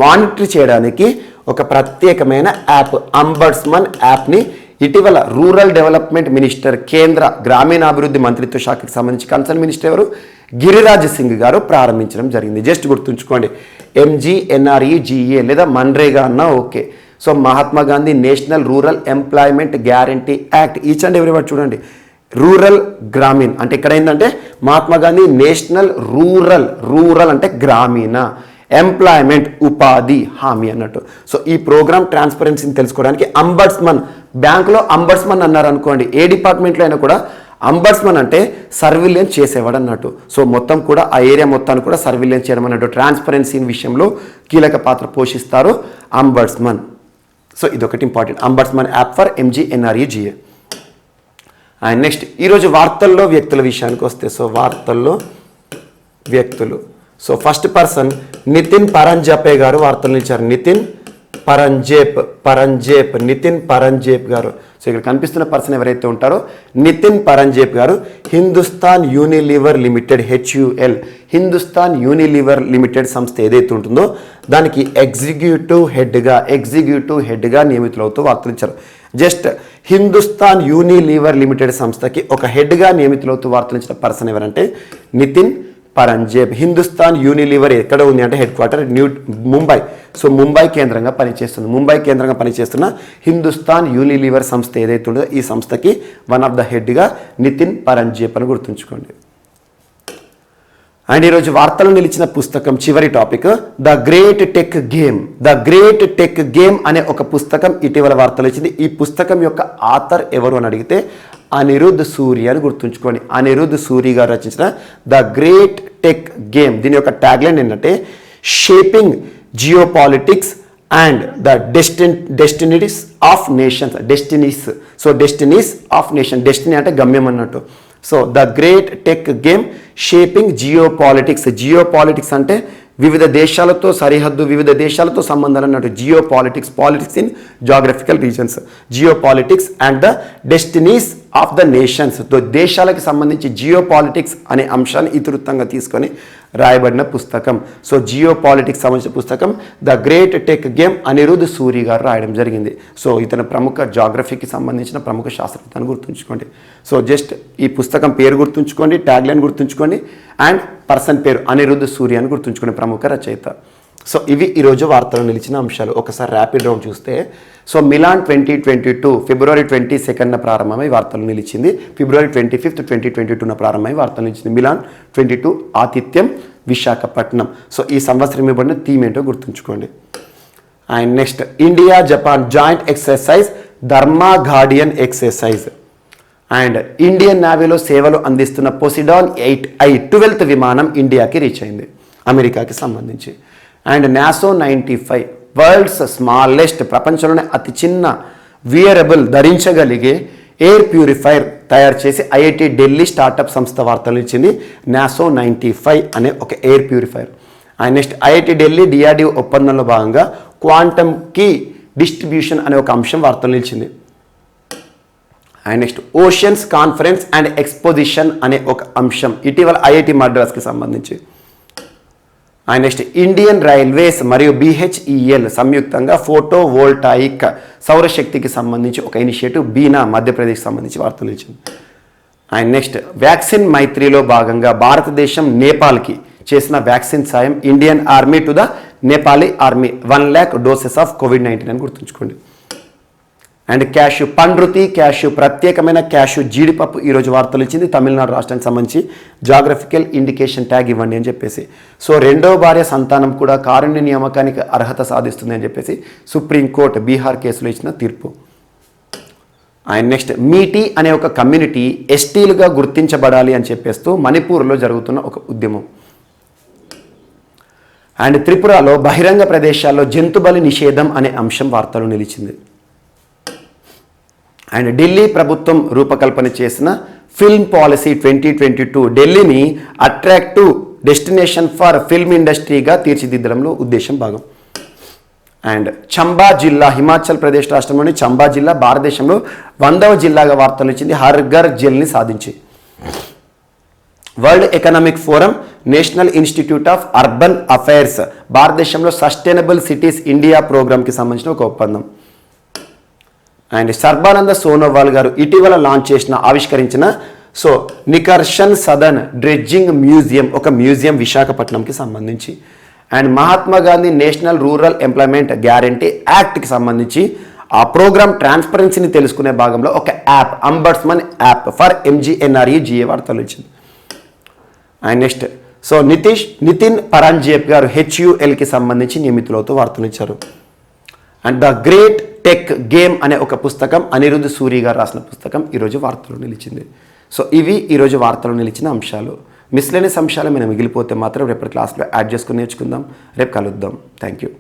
మానిటర్ చేయడానికి ఒక ప్రత్యేకమైన యాప్ అంబడ్స్మన్ యాప్ని ఇటీవల రూరల్ డెవలప్మెంట్ మినిస్టర్, కేంద్ర గ్రామీణాభివృద్ధి మంత్రిత్వ శాఖకి సంబంధించి కన్సర్న్ మినిస్టర్ ఎవరు, గిరిరాజ్ సింగ్ గారు ప్రారంభించడం జరిగింది. జస్ట్ గుర్తుంచుకోండి, MGNREGA లేదా మన్రేగా అన్నా okay. So Mahatma Gandhi national rural employment guarantee act, each and every word చూడండి, రూరల్ గ్రామీణ్ అంటే ఇక్కడ ఏంటంటే మహాత్మా గాంధీ నేషనల్ రూరల్ అంటే గ్రామీణ, ఎంప్లాయ్మెంట్ ఉపాధి హామీ అన్నట్టు. సో ఈ ప్రోగ్రామ్ ట్రాన్స్పరెన్సీని తెలుసుకోవడానికి అంబడ్స్మన్, బ్యాంకులో అంబడ్స్మన్ అన్నారు అనుకోండి, ఏ డిపార్ట్మెంట్లో అయినా కూడా అంబడ్స్మన్ అంటే సర్విలెన్స్ చేసేవాడు అన్నట్టు. సో మొత్తం కూడా ఆ ఏరియా మొత్తాన్ని కూడా సర్విలెన్స్ చేయడం అన్నట్టు, ట్రాన్స్పరెన్సీ విషయంలో కీలక పాత్ర పోషిస్తారు అంబడ్స్మన్. సో ఇదొకటి important, అంబడ్స్మన్ app for MGNREGA. And next ఈరోజు వార్తల్లో వ్యక్తుల విషయానికి వస్తే, సో వార్తల్లో వ్యక్తులు, సో ఫస్ట్ పర్సన్ నితిన్ పరంజాపే గారు వార్తలు ఇచ్చారు. నితిన్ పరంజేప్ నితిన్ పరంజేప్ గారు. సో ఇక్కడ కనిపిస్తున్న పర్సన్ ఎవరైతే ఉంటారో నితిన్ పరంజేప్ గారు Hindustan Unilever limited HUL Hindustan Unilever limited సంస్థ ఏదైతే ఉంటుందో దానికి ఎగ్జిక్యూటివ్ హెడ్గా నియమితులవుతూ వార్తలు ఇచ్చారు. జస్ట్ హిందుస్థాన్ యూనిలీవర్ లిమిటెడ్ సంస్థకి ఒక హెడ్గా నియమితులవుతూ వార్తలు ఇచ్చిన పర్సన్ ఎవరంటే నితిన్ పరంజేప్. హిందుస్థాన్ యూనిలీవర్ ఎక్కడ ఉంది అంటే head quarter Mumbai. So Mumbai కేంద్రంగా పనిచేస్తున్న హిందుస్థాన్ యూనిలీవర్ సంస్థ ఏదైతే ఉందో ఈ సంస్థకి వన్ ఆఫ్ ద హెడ్గా నితిన్ పరంజేప్ అని గుర్తుంచుకోండి. అండ్ ఈరోజు వార్తలు నిలిచిన పుస్తకం చివరి topic the great tech game అనే ఒక పుస్తకం ఇటీవల వార్తలు ఇచ్చింది. ఈ పుస్తకం యొక్క ఆథర్ ఎవరు అని అడిగితే అనిరుద్ సూరి అని గుర్తుంచుకోండి. అనిరుద్ సూరి గారు రచించిన ద గ్రేట్ టెక్ గేమ్. దీని యొక్క ట్యాగ్లైన్ ఏంటంటే shaping geopolitics and the Destiny's of nations. Destiny's of nation, destiny అంటే గమ్యం అన్నట్టు. So the great tech game shaping geopolitics అంటే వివిధ దేశాలతో సరిహద్దు, వివిధ దేశాలతో సంబంధాలు అన్నట్టు. Politics in geographical reasons, geopolitics and the Destiny's of the nations. దేశాలకు సంబంధించి జియోపాలిటిక్స్ అనే అంశాన్ని ఇతివృత్తంగా తీసుకొని రాయబడిన పుస్తకం. సో జియోపాలిటిక్స్ సంబంధించిన పుస్తకం the great tech game Anirudh Suri గారు రాయడం జరిగింది. సో ఇతను ప్రముఖ జాగ్రఫీకి సంబంధించిన ప్రముఖ శాస్త్రవేత్త అని గుర్తుంచుకోండి. సో జస్ట్ ఈ పుస్తకం పేరు గుర్తుంచుకోండి, ట్యాగ్లైన్ గుర్తుంచుకోండి అండ్ పర్సన్ పేరు అనిరుద్ సూరి అని గుర్తుంచుకోండి, ప్రముఖ రచయిత. సో ఇవి ఈరోజు వార్తలు నిలిచిన అంశాలు. ఒకసారి ర్యాపిడ్ రౌండ్ చూస్తే సో మిలాన్ 2022 ఫిబ్రవరి 22న ప్రారంభమై వార్తలు నిలిచింది. ఫిబ్రవరి 25, 2022 ప్రారంభమై వార్తలు నిలిచింది. మిలాన్ 22 ఆతిథ్యం విశాఖపట్నం. సో ఈ సంవత్సరం ఇవ్వబడిన థీమ్ ఏంటో గుర్తుంచుకోండి. And next India Japan joint exercise Dharma guardian exercise. And Indian నేవీలో సేవలు అందిస్తున్న పొసిడాన్ 8I 12th విమానం ఇండియాకి రీచ్ అయింది, అమెరికాకి సంబంధించి. అండ్ నాసో 95 వరల్డ్స్ స్మాలెస్ట్, ప్రపంచంలోనే అతి చిన్న వియరబుల్ ధరించగలిగే ఎయిర్ ప్యూరిఫైర్ తయారు చేసి IIT ఢిల్లీ స్టార్టప్ సంస్థ వార్తలు ఇచ్చింది. నాసో 95 అనే ఒక air purifier. And next IIT Delhi DRDO ఒప్పందంలో భాగంగా క్వాంటమ్ కీ డిస్ట్రిబ్యూషన్ అనే ఒక అంశం వార్తలు నిలిచింది. And next oceans conference and exposition అనే ఒక అంశం ఇటీవల IIT మద్రాస్కి సంబంధించి. అండ్ నెక్స్ట్ ఇండియన్ రైల్వేస్ మరియు BHEL సంయుక్తంగా ఫోటో వోల్టాయిక్ సౌరశక్తికి సంబంధించి ఒక ఇనిషియేటివ్ బీనా మధ్యప్రదేశ్కి సంబంధించి వార్తలు ఇచ్చింది. అండ్ నెక్స్ట్ వ్యాక్సిన్ మైత్రిలో భాగంగా భారతదేశం నేపాల్కి చేసిన వ్యాక్సిన్ సాయం Indian army to the Nepali army 1 lakh doses of COVID-19 అని గుర్తుంచుకోండి. అండ్ క్యాష్యూ పండ్రుతి క్యాష్యూ ప్రత్యేకమైన క్యాష్యూ జీడిపప్పు ఈరోజు వార్తలు ఇచ్చింది. తమిళనాడు రాష్ట్రానికి సంబంధించి జాగ్రఫికల్ ఇండికేషన్ ట్యాగ్ ఇవ్వండి అని చెప్పేసి. సో రెండవ భార్య సంతానం కూడా కారుణ్య నియామకానికి అర్హత సాధిస్తుంది అని చెప్పేసి సుప్రీంకోర్టు బీహార్ కేసులో ఇచ్చిన తీర్పు. అండ్ నెక్స్ట్ మీటీ అనే ఒక కమ్యూనిటీ ఎస్టీలుగా గుర్తించబడాలి అని చెప్పేస్తూ మణిపూర్లో జరుగుతున్న ఒక ఉద్యమం. అండ్ త్రిపురలో బహిరంగ ప్రదేశాల్లో జంతుబలి నిషేధం అనే అంశం వార్తలు నిలిచింది. అండ్ ఢిల్లీ ప్రభుత్వం రూపకల్పన చేసిన ఫిల్మ్ పాలసీ 2022 ఢిల్లీని అట్రాక్టివ్ డెస్టినేషన్ ఫర్ ఫిల్మ్ ఇండస్ట్రీగా తీర్చిదిద్దడంలో ఉద్దేశం భాగం. అండ్ చంబా జిల్లా హిమాచల్ ప్రదేశ్ రాష్ట్రంలోని చంబా జిల్లా భారతదేశంలో 100వ జిల్లాగా వార్తలు ఇచ్చింది హర్ ఘర్ జల్ని సాధించి. World economic forum national institute of urban affairs భారతదేశంలో సస్టైనబుల్ సిటీస్ ఇండియా ప్రోగ్రామ్కి సంబంధించిన ఒక ఒప్పందం. అండ్ సర్బానంద సోనోవాల్ గారు ఇటీవల ఆవిష్కరించిన so Nikarshan Sadan dredging museum, ఒక మ్యూజియం విశాఖపట్నంకి సంబంధించి. And Mahatma Gandhi national rural employment guarantee యాక్ట్కి సంబంధించి ఆ ప్రోగ్రామ్ ట్రాన్స్పరెన్సీని తెలుసుకునే భాగంలో ఒక app ombudsman app for MGNREGA వార్తలు ఇచ్చింది. And next so Nitin Paranjpe గారు HULకి సంబంధించి నియమితులతో వార్తలు ఇచ్చారు. And the great tech game అనే ఒక పుస్తకం అనిరుద్ సూరి గారు రాసిన పుస్తకం ఈరోజు వార్తలు నిలిచింది. సో ఇవి ఈరోజు వార్తలు నిలిచిన అంశాలు. మిస్లేనియస్ అంశాలు మనం మిగిలిపోతే మాత్రం రేపటి క్లాస్లో యాడ్ చేసుకుని నేర్చుకుందాం. రేపు కలుద్దాం. Thank you.